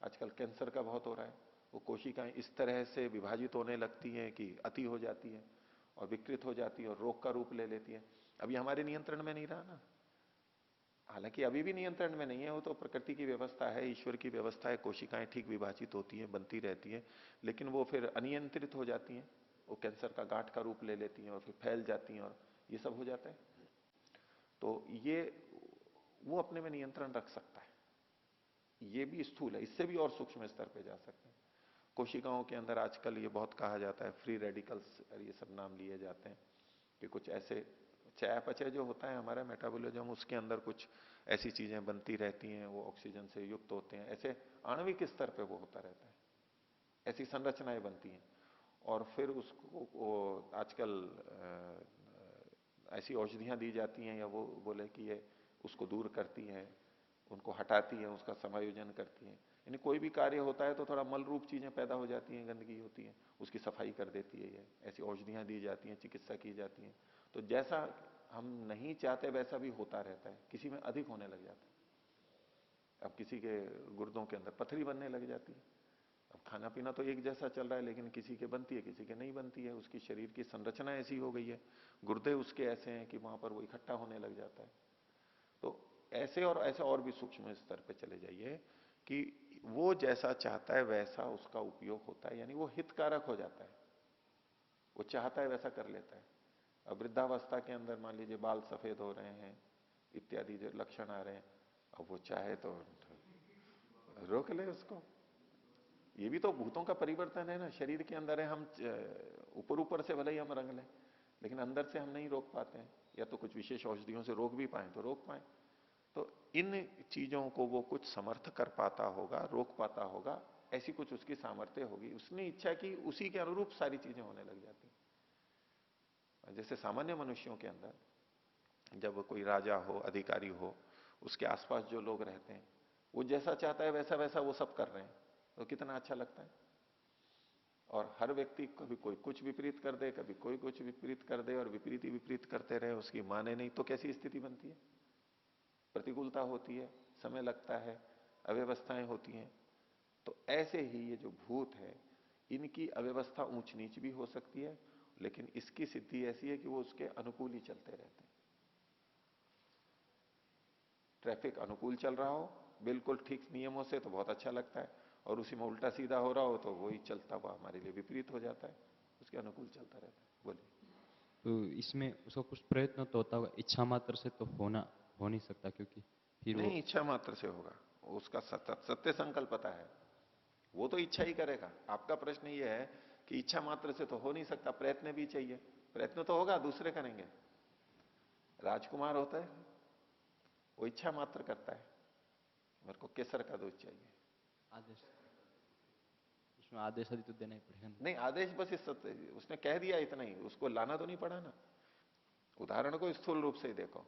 आजकल कैंसर का बहुत हो रहा है, वो कोशिकाएं इस तरह से विभाजित होने लगती हैं कि अति हो जाती है और विकृत हो जाती है और रोग का रूप ले लेती है। अभी हमारे नियंत्रण में नहीं रहा ना, हालांकि अभी भी नियंत्रण में नहीं है, वो तो प्रकृति की व्यवस्था है, ईश्वर की व्यवस्था है, कोशिकाएं ठीक विभाजित होती हैं, बनती रहती है, लेकिन वो फिर अनियंत्रित हो जाती हैं, वो कैंसर का गांठ का रूप ले लेती हैं और फिर फैल जाती हैं और ये सब हो जाता है। तो ये वो अपने में नियंत्रण रख सकता है, ये भी स्थूल है, इससे भी और सूक्ष्म स्तर पे जा सकते हैं। कोशिकाओं के अंदर आजकल ये बहुत कहा जाता है, फ्री रेडिकल्स, ये सब नाम लिए जाते हैं कि कुछ ऐसे चयापचय जो होता है हमारा मेटाबॉलिज्म, उसके अंदर कुछ ऐसी चीजें बनती रहती हैं, वो ऑक्सीजन से युक्त होते हैं, ऐसे आणविक स्तर पे वो होता रहता है, ऐसी संरचनाएं बनती हैं। और फिर उसको आजकल ऐसी औषधियां दी जाती हैं, या वो बोले कि ये उसको दूर करती हैं, उनको हटाती है, उसका समायोजन करती है। यानी कोई भी कार्य होता है तो थोड़ा मल रूप चीजें पैदा हो जाती हैं, गंदगी होती है, उसकी सफाई कर देती है। ये ऐसी औषधियां दी जाती हैं, चिकित्सा की जाती है। तो जैसा हम नहीं चाहते वैसा भी होता रहता है, किसी में अधिक होने लग जाता है। अब किसी के गुर्दों के अंदर पथरी बनने लग जाती है। अब खाना पीना तो एक जैसा चल रहा है, लेकिन किसी के बनती है, किसी के नहीं बनती है, उसकी शरीर की संरचना ऐसी हो गई है, गुर्दे उसके ऐसे हैं कि वहां पर वो इकट्ठा होने लग जाता है। तो ऐसे और ऐसे और भी सूक्ष्म स्तर पे चले जाइए कि वो जैसा चाहता है वैसा उसका उपयोग होता है, यानी वो हितकारक हो जाता है, वो चाहता है वैसा कर लेता है। अब वृद्धावस्था के अंदर मान लीजिए बाल सफेद हो रहे हैं इत्यादि जो लक्षण आ रहे हैं, अब वो चाहे तो रोक ले उसको। ये भी तो भूतों का परिवर्तन है ना, शरीर के अंदर है, हम ऊपर ऊपर से भले ही हम रंग लें, लेकिन अंदर से हम नहीं रोक पाते हैं, या तो कुछ विशेष औषधियों से रोक भी पाए तो रोक पाए। तो इन चीजों को वो कुछ समर्थ कर पाता होगा, रोक पाता होगा, ऐसी कुछ उसकी सामर्थ्य होगी। उसने इच्छा की, उसी के अनुरूप सारी चीजें होने लग जाती। जैसे सामान्य मनुष्यों के अंदर जब कोई राजा हो, अधिकारी हो, उसके आसपास जो लोग रहते हैं, वो जैसा चाहता है वैसा वैसा वो सब कर रहे हैं, तो कितना अच्छा लगता है। और हर व्यक्ति कभी कोई कुछ विपरीत कर दे, कभी कोई कुछ विपरीत कर दे, और विपरीत ही विपरीत करते रहे, उसकी माने नहीं, तो कैसी स्थिति बनती है? प्रतिकूलता होती है, समय लगता है, अव्यवस्थाएं होती हैं। तो ऐसे ही ये जो भूत है, इनकी अव्यवस्था ऊंच नीच भी हो सकती है, लेकिन इसकी सिद्धि ऐसी है कि वो उसके अनुकूल ही चलते रहते हैं। ट्रैफिक अनुकूल चल रहा हो बिल्कुल ठीक नियमों से तो बहुत अच्छा लगता है, और उसी में उल्टा सीधा हो रहा हो तो वही चलता हुआ हमारे लिए विपरीत हो जाता है, उसके अनुकूल चलता रहता है। बोलिए। तो इसमें उसका कुछ प्रयत्न तो होता होगा, इच्छा मात्र से तो हो नहीं सकता, क्योंकि फिर नहीं, इच्छा मात्र से होगा, उसका सत्य संकल्पता है, वो तो इच्छा ही करेगा। आपका प्रश्न ये है कि इच्छा मात्र से तो हो नहीं सकता, प्रयत्न भी चाहिए। प्रयत्न तो होगा, दूसरे करेंगे। राजकुमार होता है, वो इच्छा मात्र करता है, मेरे को केसर का दूध चाहिए। आदेश, उसमें आदेश आदि तो देना ही पड़ेगा ना। नहीं, आदेश बस उसने कह दिया इतना ही, उसको लाना तो नहीं पड़ा ना। उदाहरण को स्थूल रूप से ही देखो।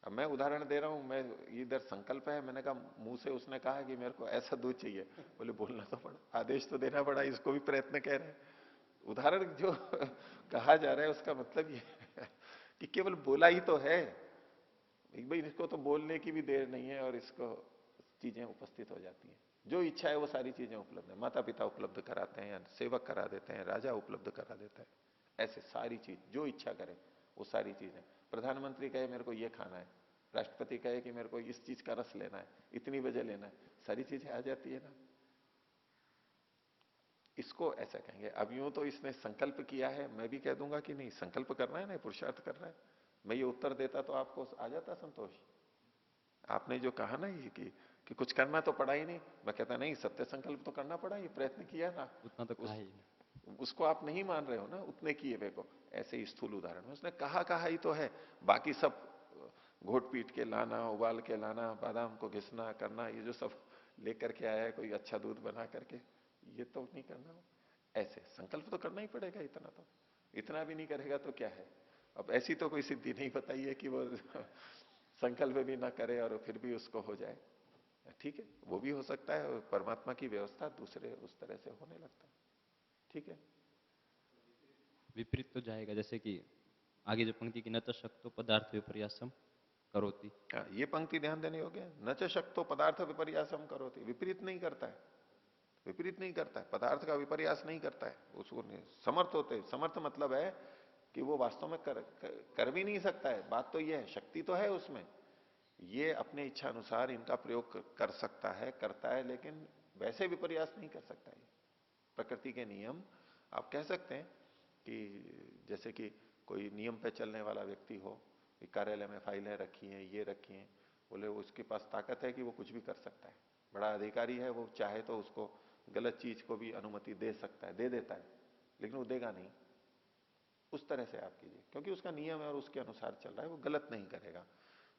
अब मैं उदाहरण दे रहा हूं, मैं इधर संकल्प है, मैंने कहा मुंह से उसने कहा कि मेरे को ऐसा दूध चाहिए, बोले बोलना तो पड़ा, आदेश तो देना पड़ा, इसको भी प्रयत्न कह रहे हैं। उदाहरण जो कहा जा रहा है उसका मतलब ये है कि केवल बोला ही तो है भाई, इसको तो बोलने की भी देर नहीं है और इसको चीजें उपस्थित हो जाती हैं। जो इच्छा है वो सारी चीजें उपलब्ध है, माता पिता उपलब्ध कराते हैं, या सेवक करा देते हैं, राजा उपलब्ध करा देता है। ऐसे सारी चीज जो इच्छा करे वो सारी चीजें। प्रधानमंत्री कहे मेरे को ये खाना है, राष्ट्रपति कहे कि मेरे को इस चीज का रस लेना है, इतनी बजे लेना है, सारी चीजें आ जाती है ना। इसको ऐसा कहेंगे। अब यूं तो इसने संकल्प किया है, मैं भी कह दूंगा कि नहीं संकल्प कर रहा है ना, पुरुषार्थ कर रहा है। मैं ये उत्तर देता तो आपको आ जाता संतोष। आपने जो कहा ना ये कि कुछ करना तो पड़ा ही नहीं, मैं कहता नहीं सत्य संकल्प तो करना पड़ा, ये प्रयत्न किया ना। उतना तो कहा ही नहीं। उसको आप नहीं मान रहे हो ना, उतने किए वे को। ऐसे ही स्थूल उदाहरण में उसने कहा ही तो है, बाकी सब घोट पीट के लाना, उबाल के लाना, बादाम को घिसना करना, ये जो सब लेकर के आया है कोई अच्छा दूध बना करके, ये तो नहीं करना। ऐसे संकल्प तो करना ही पड़ेगा, इतना तो, इतना भी नहीं करेगा तो क्या है। अब ऐसी तो कोई सिद्धि नहीं बताई है कि वो संकल्प भी ना करे और फिर भी उसको हो जाए। ठीक है, वो भी हो सकता है, और परमात्मा की व्यवस्था दूसरे उस तरह से होने लगता है। ठीक है, विपरीत तो जाएगा, जैसे कि आगे जो पंक्ति की न च शक्तो पदार्थ विपर्यासम करोति। ये पंक्ति ध्यान देने योग्य है। न च शक्तो पदार्थ विपर्यासम करोति, विपरीत नहीं करता है, विपरीत नहीं करता है, पदार्थ का विपर्यास नहीं करता है। उसको समर्थ होते, समर्थ मतलब है कि वो वास्तव में कर भी नहीं सकता है। बात तो ये है, शक्ति तो है उसमें, ये अपने इच्छा अनुसार इनका प्रयोग कर सकता है, करता है, लेकिन वैसे विपर्यास नहीं कर सकता है। प्रकृति के नियम आप कह सकते हैं कि जैसे कि कोई नियम पे चलने वाला व्यक्ति हो, कार्यालय में फाइलें रखी हैं, ये रखी हैं, बोले उसके पास ताकत है कि वो कुछ भी कर सकता है, बड़ा अधिकारी है, वो चाहे तो उसको गलत चीज को भी अनुमति दे सकता है, दे देता है, लेकिन वो देगा नहीं। उस तरह से आप कीजिए, क्योंकि उसका नियम है और उसके अनुसार चल रहा है, वो गलत नहीं करेगा।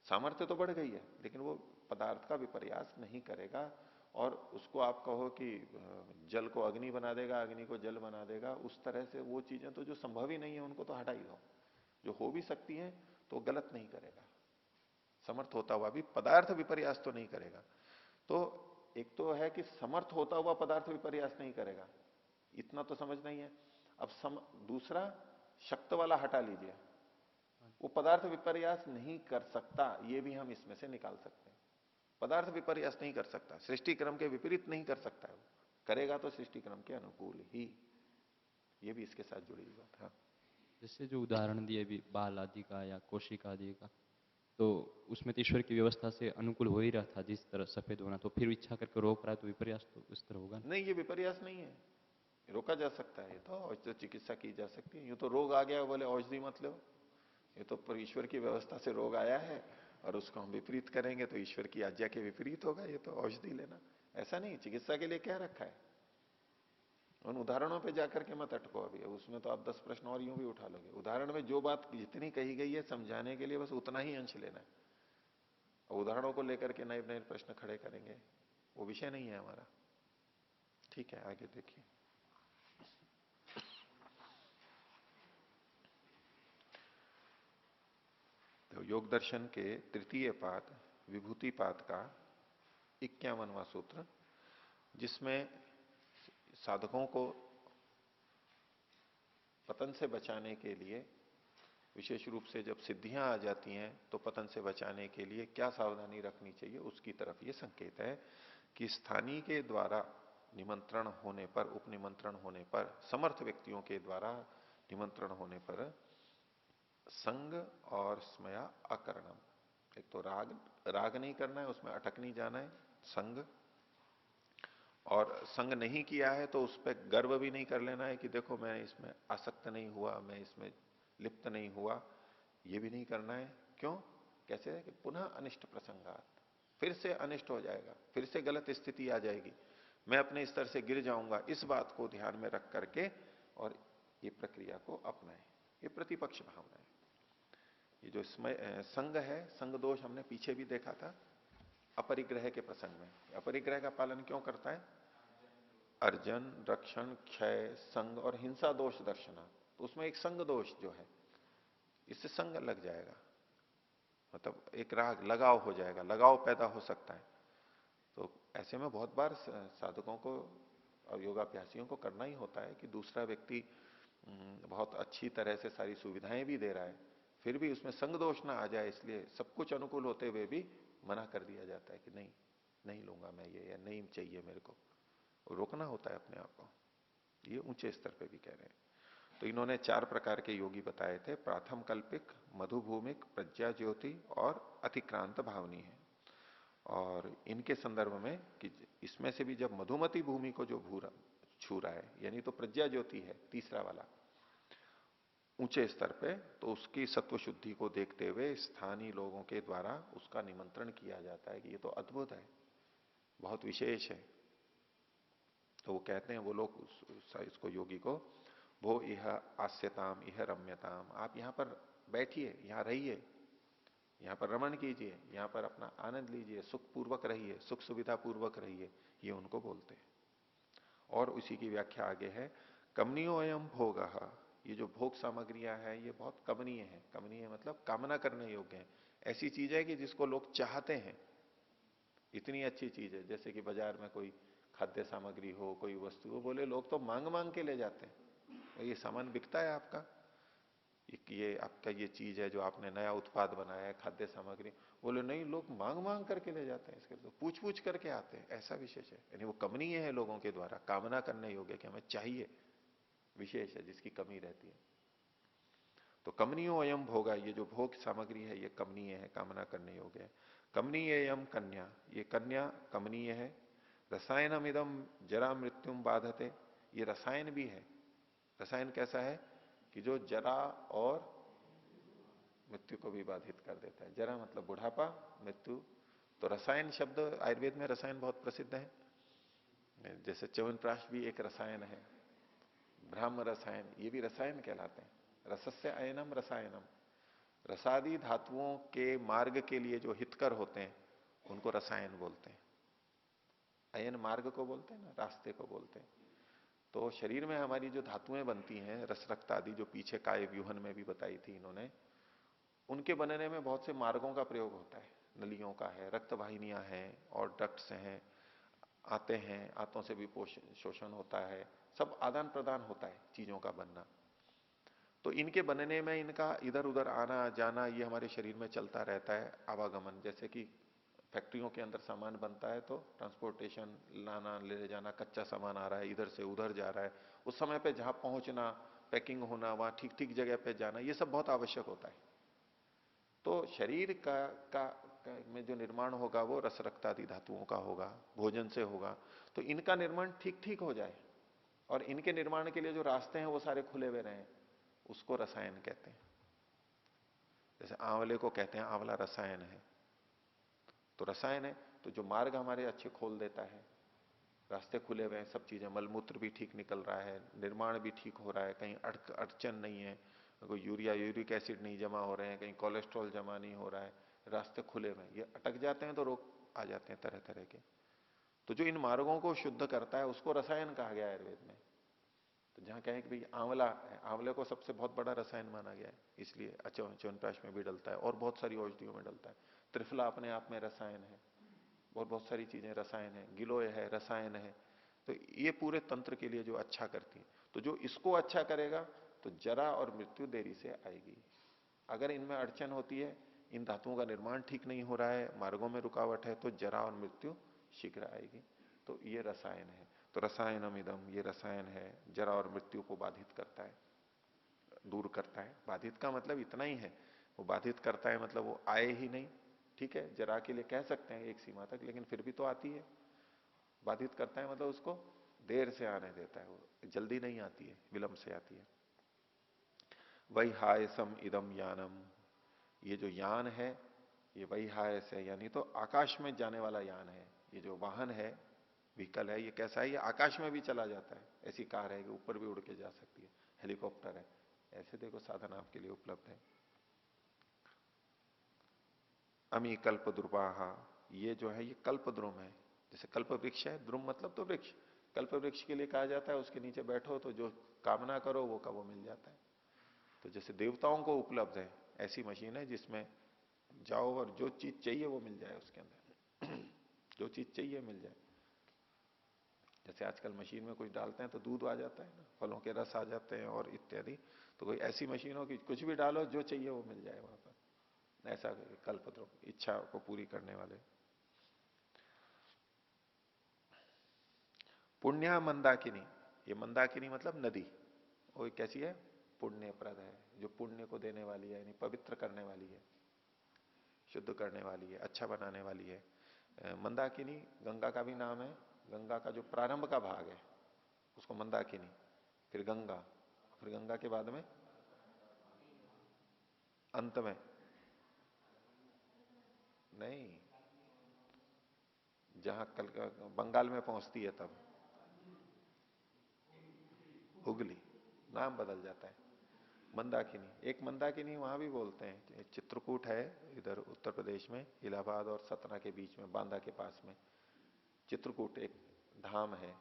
सामर्थ्य तो बढ़ गई है, लेकिन वो पदार्थ का विपर्यास नहीं करेगा। और उसको आप कहो कि जल को अग्नि बना देगा, अग्नि को जल बना देगा, उस तरह से वो चीजें तो जो संभव ही नहीं है उनको तो हटा ही दो। जो हो भी सकती हैं तो गलत नहीं करेगा, समर्थ होता हुआ भी पदार्थ विपर्यास तो नहीं करेगा। तो एक तो है कि समर्थ होता हुआ पदार्थ विपर्यास नहीं करेगा, इतना तो समझना ही है। अब दूसरा शक्त वाला हटा लीजिए, वो पदार्थ विपर्यास नहीं कर सकता, ये भी हम इसमें से निकाल सकते हैं। पदार्थ विपर्यास नहीं कर सकता, सृष्टि क्रम के विपरीत नहीं कर सकता है, वो करेगा तो सृष्टि क्रम के अनुकूल ही। ये भी इसके साथ जुड़ी हुई बात। हाँ, जैसे जो उदाहरण दिए अभी बाल आदि का या कोशिका आदि का, तो उसमें तो ईश्वर की व्यवस्था से अनुकूल हो ही रहा था, जिस तरह सफेद होना, तो फिर इच्छा करके रोक रहा है, तो विपर्यास तो उस तरह होगा ना? नहीं, ये विपर्यास नहीं है, रोका जा सकता है। ये तो चिकित्सा की जा सकती है। यूं तो रोग आ गया बोले औषधि मत लो, ये तो पर ईश्वर की व्यवस्था से रोग आया है और उसको हम विपरीत करेंगे तो ईश्वर की आज्ञा के विपरीत होगा, ये तो औषधि लेना। ऐसा नहीं, चिकित्सा के लिए क्या रखा है, उन उदाहरणों पे जाकर के मत अटको अभी, उसमें तो आप 10 प्रश्न और यूं भी उठा लोगे। उदाहरण में जो बात जितनी कही गई है समझाने के लिए बस उतना ही अंश लेना है। उदाहरणों को लेकर के नए नए प्रश्न खड़े करेंगे, वो विषय नहीं है हमारा। ठीक है, आगे देखिए। तो योग दर्शन के तृतीय पाद विभूति पाद का 51वां सूत्र, जिसमें साधकों को पतन से बचाने के लिए, विशेष रूप से जब सिद्धियां आ जाती हैं तो पतन से बचाने के लिए क्या सावधानी रखनी चाहिए, उसकी तरफ ये संकेत है कि स्थानीय के द्वारा निमंत्रण होने पर, उपनिमंत्रण होने पर, समर्थ व्यक्तियों के द्वारा निमंत्रण होने पर संग और स्मया अकरणम। एक तो राग नहीं करना है, उसमें अटक नहीं जाना है, संग। और संग नहीं किया है तो उस पर गर्व भी नहीं कर लेना है कि देखो मैं इसमें आसक्त नहीं हुआ, मैं इसमें लिप्त नहीं हुआ, ये भी नहीं करना है। क्यों? कैसे है कि पुनः अनिष्ट प्रसंगात, फिर से अनिष्ट हो जाएगा, फिर से गलत स्थिति आ जाएगी, मैं अपने स्तर से गिर जाऊंगा। इस बात को ध्यान में रख करके और ये प्रक्रिया को अपनाएं। ये प्रतिपक्ष भावना है। ये जो संग है, संग दोष हमने पीछे भी देखा था अपरिग्रह के प्रसंग में। अपरिग्रह का पालन क्यों करता है? अर्जन, रक्षण, क्षय, संग और हिंसा दोष दर्शना। तो उसमें एक संग दोष जो है, इससे संग लग जाएगा, मतलब एक राग, लगाव हो जाएगा, लगाव पैदा हो सकता है। तो ऐसे में बहुत बार साधकों को और योगाभ्यासियों को करना ही होता है कि दूसरा व्यक्ति बहुत अच्छी तरह से सारी सुविधाएं भी दे रहा है, फिर भी उसमें संग दोष ना आ जाए, इसलिए सब कुछ अनुकूल होते हुए भी मना कर दिया जाता है कि नहीं, नहीं लूंगा मैं ये, या नहीं चाहिए मेरे को। रोकना होता है अपने आप को। ये ऊंचे स्तर पे भी कह रहे हैं। तो इन्होंने 4 प्रकार के योगी बताए थे, प्राथम कल्पिक, मधुभूमिक, प्रज्ञा ज्योति और अतिक्रांत भावनी है। और इनके संदर्भ में कि इसमें से भी जब मधुमती भूमि को जो छू रहा है, यानी तो प्रज्ञा ज्योति है तीसरा वाला ऊंचे स्तर पे, तो उसकी सत्व शुद्धि को देखते हुए स्थानीय लोगों के द्वारा उसका निमंत्रण किया जाता है कि ये तो अद्भुत है, बहुत विशेष है। तो वो कहते हैं वो लोग इसको योगी को, वो यह आस्यताम, यह रम्यताम, आप यहां पर बैठिए, यहां रहिए, यहां पर रमण कीजिए, यहां पर अपना आनंद लीजिए, सुख पूर्वक रहिए, सुख सुविधा पूर्वक रहिए, ये उनको बोलते हैं। और उसी की व्याख्या आगे है, कमनीयो अयम भोग, ये जो भोग सामग्रियां हैं ये बहुत कमनीय है। कमनीय मतलब कामना करने योग्य है, ऐसी चीज है कि जिसको लोग चाहते हैं, इतनी अच्छी चीज है। जैसे कि बाजार में कोई खाद्य सामग्री हो, कोई वस्तु हो, बोले लोग तो मांग मांग के ले जाते हैं, ये सामान बिकता है आपका, ये आपका ये चीज है जो आपने नया उत्पाद बनाया है, खाद्य सामग्री, बोले नहीं, लोग मांग मांग करके ले जाते हैं, इसके तो पूछ पूछ करके आते हैं, ऐसा विशेष है। यानी वो कमनीय है, लोगों के द्वारा कामना करने योग्य, कि हमें चाहिए, विशेष है, जिसकी कमी रहती है। तो कमनीयो अयम भोगा, ये जो भोग सामग्री है ये कमनीय है, कामना करने योग्य है। कमनीय एयम कन्या, ये कन्या कमनीय है। रसायनम इदम जरा मृत्युम बाधते, ये रसायन भी है। रसायन कैसा है कि जो जरा और मृत्यु को भी बाधित कर देता है। जरा मतलब बुढ़ापा, मृत्यु। तो रसायन शब्द आयुर्वेद में रसायन बहुत प्रसिद्ध है। जैसे च्यवनप्राश भी एक रसायन है, ब्राह्म रसायन, ये भी रसायन कहलाते हैं। रसस्य अयनम रसायनम, रसादी धातुओं के मार्ग के लिए जो हितकर होते हैं उनको रसायन बोलते हैं। अयन मार्ग को बोलते हैं ना, रास्ते को बोलते हैं। तो शरीर में हमारी जो धातुएं बनती हैं, रस रक्त आदि, जो पीछे काय व्यूहन में भी बताई थी इन्होंने, उनके बनने में बहुत से मार्गों का प्रयोग होता है। नलियों का है, रक्त वाहिनियां हैं और डक्ट्स हैं, आते हैं, आतों से भी शोषण होता है, सब आदान प्रदान होता है चीजों का बनना। तो इनके बनने में इनका इधर उधर आना जाना ये हमारे शरीर में चलता रहता है, आवागमन। जैसे कि फैक्ट्रियों के अंदर सामान बनता है तो ट्रांसपोर्टेशन, लाना ले जाना, कच्चा सामान आ रहा है, इधर से उधर जा रहा है, उस समय पे जहां पहुंचना, पैकिंग होना, वहां ठीक ठीक जगह पे जाना, ये सब बहुत आवश्यक होता है। तो शरीर का में जो निर्माण होगा वो रस रक्त आदि धातुओं का होगा, भोजन से होगा। तो इनका निर्माण ठीक ठीक हो जाए और इनके निर्माण के लिए जो रास्ते हैं वो सारे खुले हुए रहे, उसको रसायन कहते हैं। जैसे आंवले को कहते हैं आंवला रसायन है, तो रसायन है, तो जो मार्ग हमारे अच्छे खोल देता है, रास्ते खुले हुए हैं, सब चीजें, मलमूत्र भी ठीक निकल रहा है, निर्माण भी ठीक हो रहा है, कहीं अड़चन नहीं है, कोई यूरिया यूरिक एसिड नहीं जमा हो रहे हैं, कहीं कोलेस्ट्रॉल जमा नहीं हो रहा है, रास्ते खुले हुए हैं। ये अटक जाते हैं तो रोग आ जाते हैं तरह तरह के। तो जो इन मार्गों को शुद्ध करता है उसको रसायन कहा गया है आयुर्वेद में। तो जहां कहें कि भाई आंवला है, आंवले को सबसे बहुत बड़ा रसायन माना गया है, इसलिए च्यवनप्राश में भी डलता है और बहुत सारी औषधियों में डलता है। त्रिफला अपने आप में रसायन है, बहुत बहुत सारी चीजें रसायन है, गिलोय है रसायन है। तो ये पूरे तंत्र के लिए जो अच्छा करती है, तो जो इसको अच्छा करेगा तो जरा और मृत्यु देरी से आएगी। अगर इनमें अड़चन होती है, इन धातुओं का निर्माण ठीक नहीं हो रहा है, मार्गों में रुकावट है, तो जरा और मृत्यु शीघ्र आएगी। तो ये रसायन है। तो रसायनम इदम, ये रसायन है, जरा और मृत्यु को बाधित करता है, दूर करता है। बाधित का मतलब इतना ही है, वो बाधित करता है मतलब वो आए ही नहीं। ठीक है, जरा के लिए कह सकते हैं एक सीमा तक, लेकिन फिर भी तो आती है। बाधित करता है मतलब उसको देर से आने देता है, वो जल्दी नहीं आती है, विलंब से आती है। वही हायसम इदम यानम, ये जो यान है ये वही हायस है, यानी तो आकाश में जाने वाला यान है। ये जो वाहन है, व्हीकल है, ये कैसा है, ये आकाश में भी चला जाता है। ऐसी कार है कि ऊपर भी उड़ के जा सकती है, हेलीकॉप्टर है, ऐसे देखो साधन आपके लिए उपलब्ध है। अमी कल्प द्रुवाहा, ये जो है ये कल्प द्रुम है। जैसे कल्प वृक्ष है, द्रुम मतलब तो वृक्ष, कल्प वृक्ष के लिए कहा जाता है उसके नीचे बैठो तो जो कामना करो वो का वो मिल जाता है। तो जैसे देवताओं को उपलब्ध है, ऐसी मशीन है जिसमें जाओ और जो चीज चाहिए वो मिल जाए उसके अंदर जो चीज चाहिए मिल जाए। जैसे आजकल मशीन में कुछ डालते हैं तो दूध आ जाता है ना, फलों के रस आ जाते हैं और इत्यादि। तो कोई ऐसी मशीन हो कि कुछ भी डालो जो चाहिए वो मिल जाए वहां पर। ऐसा कल्पद्रुम, इच्छा को पूरी करने वाले। पुण्य मंदाकिनी, ये मंदाकिनी मतलब नदी, वो कैसी है, पुण्यप्रद है, जो पुण्य को देने वाली है, यानी पवित्र करने वाली है, शुद्ध करने वाली है, अच्छा बनाने वाली है। मंदाकिनी गंगा का भी नाम है। गंगा का जो प्रारंभ का भाग है उसको मंदाकिनी, फिर गंगा, फिर गंगा के बाद में अंत में नहीं, जहां कल बंगाल में पहुंचती है तब हुगली, नाम बदल जाता है। मंदाकिनी, एक मंदाकिनी वहां भी बोलते हैं, चित्रकूट है इधर उत्तर प्रदेश में, इलाहाबाद और सतना के बीच में, बांदा के पास में चित्रकूट एक धाम है,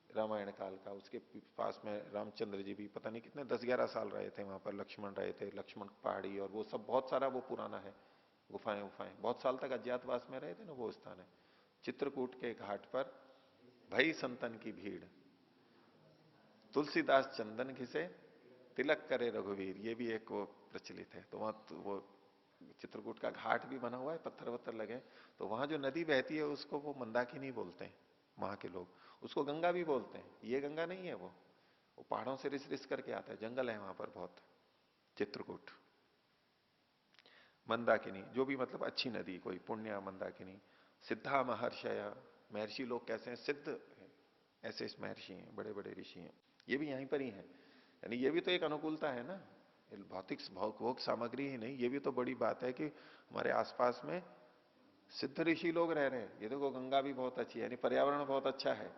रामायण काल का। उसके पास में रामचंद्र जी भी पता नहीं कितने 10-11 साल रहे थे वहां पर, लक्ष्मण रहे थे, लक्ष्मण पहाड़ी और वो सब बहुत सारा वो पुराना है, गुफाएं उफाएं, बहुत साल तक अज्ञातवास में रहे थे ना, वो स्थान है। चित्रकूट के घाट पर भई संतन की भीड़, तुलसीदास चंदन घिसे, तिलक करे रघुवीर, ये भी एक वो प्रचलित है। तो वहां तो वो चित्रकूट का घाट भी बना हुआ है, पत्थर वत्थर लगे। तो वहां जो नदी बहती है उसको वो मंदाकिनी बोलते हैं वहां के लोग, उसको गंगा भी बोलते हैं। ये गंगा नहीं है, वो पहाड़ों से रिस रिस करके आता है, जंगल है वहां पर बहुत। चित्रकूट मंदाकिनी, जो भी मतलब अच्छी नदी, कोई पुण्य मंदाकिनी। सिद्धा महर्षय, महर्षि लोग कैसे हैं, सिद्ध हैं, ऐसे इस महर्षि हैं, बड़े बड़े ऋषि हैं, ये भी यहीं पर ही है। यानी ये भी तो एक अनुकूलता है ना, भौतिक भोग सामग्री ही नहीं, ये भी तो बड़ी बात है कि हमारे आसपास में सिद्ध ऋषि लोग रह रहे हैं। ये देखो गंगा भी बहुत अच्छी है, यानी पर्यावरण बहुत अच्छा है,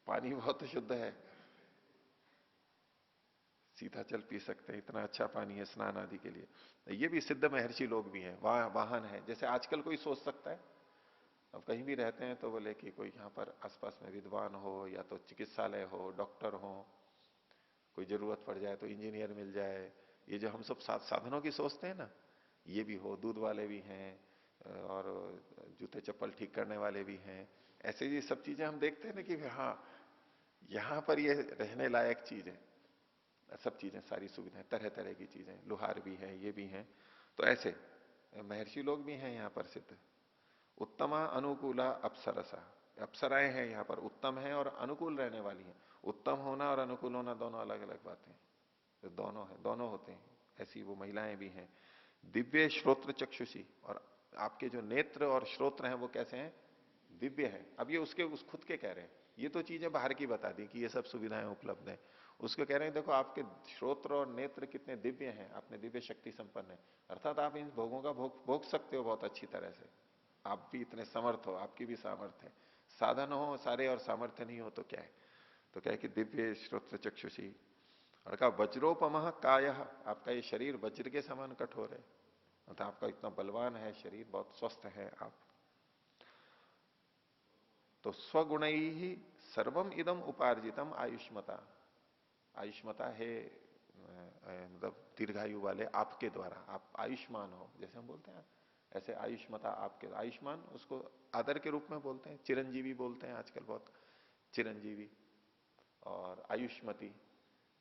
पानी बहुत शुद्ध है, सीधा चल पी सकते हैं, इतना अच्छा पानी है स्नान आदि के लिए। ये भी सिद्ध महर्षि लोग भी हैं, वाहन है। जैसे आजकल कोई सोच सकता है, अब कहीं भी रहते हैं तो बोले कि कोई यहाँ पर आसपास में विद्वान हो, या तो चिकित्सालय हो, डॉक्टर हो, कोई जरूरत पड़ जाए तो इंजीनियर मिल जाए। ये जो हम सब साधनों की सोचते हैं ना, ये भी हो, दूध वाले भी हैं और जूते चप्पल ठीक करने वाले भी हैं। ऐसे ये सब चीजें हम देखते हैं ना कि हाँ यहां पर ये रहने लायक चीज है, सब चीजें, सारी सुविधाएं, तरह तरह की चीजें, लोहार भी है, ये भी हैं। तो ऐसे महर्षि लोग भी हैं यहाँ पर सिद्ध। उत्तमा अनुकूला अप्सरसा, अप्सराएं हैं यहाँ पर, उत्तम है और अनुकूल रहने वाली हैं। उत्तम होना और अनुकूल होना दोनों अलग अलग बातें, तो दोनों है, दोनों होते हैं। ऐसी वो महिलाएं भी हैं। दिव्य श्रोत्र चक्षुषी, और आपके जो नेत्र और श्रोत्र हैं वो कैसे हैं, दिव्य है। अब ये उसके उस खुद के कह रहे हैं, ये तो चीजें बाहर की बता दी कि ये सब सुविधाएं उपलब्ध हैं। उसको कह रहे हैं देखो आपके श्रोत्र और नेत्र कितने दिव्य हैं, आपने दिव्य शक्ति संपन्न है, अर्थात आप इन भोगों का भोग सकते हो बहुत अच्छी तरह से। आप भी इतने समर्थ हो, आपकी भी सामर्थ्य है, साधन हो सारे और सामर्थ्य नहीं हो तो क्या है? तो क्या है कि दिव्य श्रोत्र चक्षुषी, और कहा वज्रोपमः कायः, आपका ये शरीर वज्र के समान कठोर है, मतलब आपका इतना बलवान है शरीर, बहुत स्वस्थ है आप। तो स्वगुण ही सर्वम इदम उपार्जितम आयुष्मता, आयुष्मता है मतलब दीर्घायु वाले आपके द्वारा, आप आयुष्मान हो जैसे हम बोलते हैं, ऐसे आयुष्मता आपके, आयुष्मान उसको आदर के रूप में बोलते हैं, चिरंजीवी बोलते हैं आजकल बहुत, चिरंजीवी और आयुष्मती,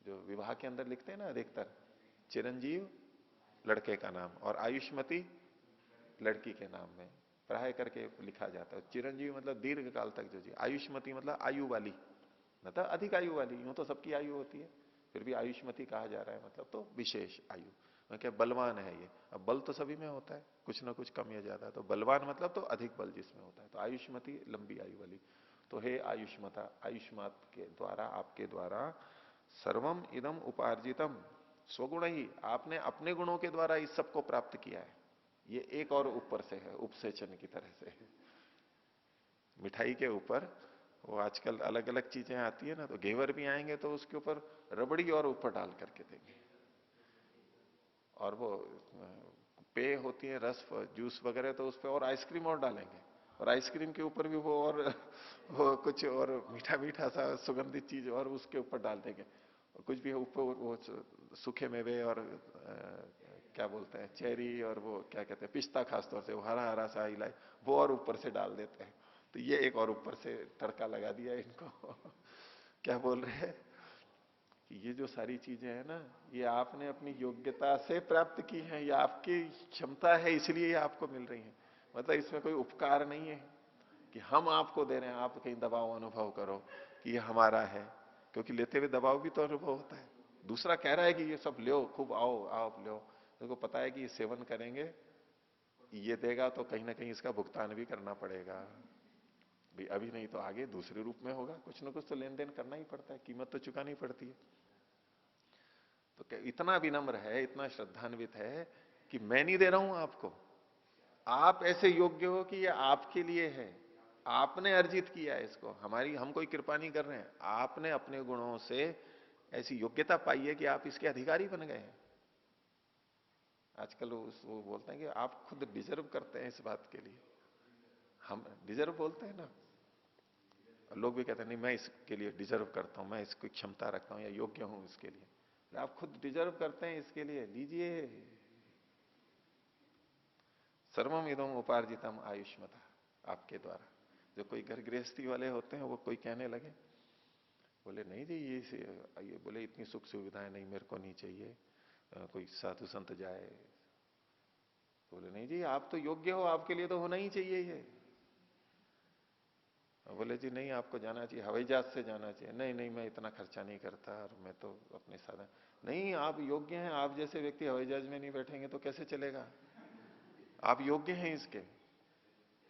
जो विवाह के अंदर लिखते हैं ना अधिकतर, चिरंजीव लड़के का नाम और आयुष्मती लड़की के नाम में प्राय करके लिखा जाता है। चिरंजीवी मतलब दीर्घ काल तक जो जी, आयुष्मती मतलब आयु वाली, मतलब अधिक आयु वाली, यूं तो सबकी आयु होती है, फिर भी आयुष्मती कहा जा रहा है, मतलब तो विशेष आयु, क्या बलवान है ये। अब बल तो सभी में होता है, कुछ ना कुछ कम या ज्यादा, तो बलवान मतलब तो अधिक बल जिसमें होता है, तो आयुष्मती लंबी आयु वाली। तो हे आयुष्मता, आयुष्मत के द्वारा, आपके द्वारा सर्वम इदम उपार्जितम स्वगुण ही, आपने अपने गुणों के द्वारा इस सबको प्राप्त किया है। ये एक और ऊपर से है, उपसेचन की तरह से, मिठाई के ऊपर वो आजकल अलग अलग चीजें आती है ना, तो घेवर भी आएंगे तो उसके ऊपर रबड़ी और ऊपर डाल करके देंगे, और वो पेय होती है रस जूस वगैरह, तो उस पर और आइसक्रीम और डालेंगे, और आइसक्रीम के ऊपर भी वो और वो कुछ और मीठा मीठा सा सुगंधित चीज और उसके ऊपर डाल देंगे, और कुछ भी ऊपर वो सूखे मेवे और क्या बोलते हैं चेरी, और वो क्या कहते हैं पिस्ता, खासतौर से वो हरा हरा सा इलाय, वो और ऊपर से डाल देते हैं। तो ये एक और ऊपर से तड़का लगा दिया इनको क्या बोल रहे हैं कि ये जो सारी चीजें हैं ना, ये आपने अपनी योग्यता से प्राप्त की हैं, ये आपकी क्षमता है इसलिए ये आपको मिल रही हैं, मतलब इसमें कोई उपकार नहीं है कि हम आपको दे रहे हैं, आप कहीं दबाव अनुभव करो कि ये हमारा है, क्योंकि लेते हुए दबाव भी तो अनुभव होता है। दूसरा कह रहा है कि ये सब लो, खूब आओ आप लो, उसको पता है कि ये सेवन करेंगे ये देगा तो कहीं ना कहीं इसका भुगतान भी करना पड़ेगा भाई, अभी नहीं तो आगे दूसरे रूप में होगा, कुछ ना कुछ तो लेन देन करना ही पड़ता है, कीमत तो चुकानी पड़ती है। तो इतना विनम्र है, इतना श्रद्धान्वित है कि मैं नहीं दे रहा हूं आपको, आप ऐसे योग्य हो कि ये आपके लिए है, आपने अर्जित किया है इसको, हमारी हम कोई कृपा नहीं कर रहे हैं, आपने अपने गुणों से ऐसी योग्यता पाई है कि आप इसके अधिकारी बन गए हैं। आजकल वो बोलते हैं कि आप खुद डिजर्व करते हैं इस बात के लिए, हम डिजर्व बोलते हैं ना, लोग भी कहते हैं नहीं मैं इसके लिए डिजर्व करता हूं, मैं इसकी क्षमता रखता हूं या योग्य हूं इसके लिए, आप खुद डिजर्व करते हैं इसके लिए, लीजिए। सर्वम इदम उपार्जितम आयुष्मता, आपके द्वारा। जो कोई घर गृहस्थी वाले होते हैं वो कोई कहने लगे, बोले नहीं जी ये बोले इतनी सुख सुविधाएं नहीं मेरे को नहीं चाहिए, कोई साधु संत जाए, तो बोले नहीं जी आप तो योग्य हो, आपके लिए तो होना ही चाहिए ये। बोले जी नहीं आपको जाना चाहिए, हवाई जहाज से जाना चाहिए, नहीं नहीं मैं इतना खर्चा नहीं करता और मैं तो अपने साधन, नहीं आप योग्य हैं, आप जैसे व्यक्ति हवाई जहाज में नहीं बैठेंगे तो कैसे चलेगा, आप योग्य हैं इसके।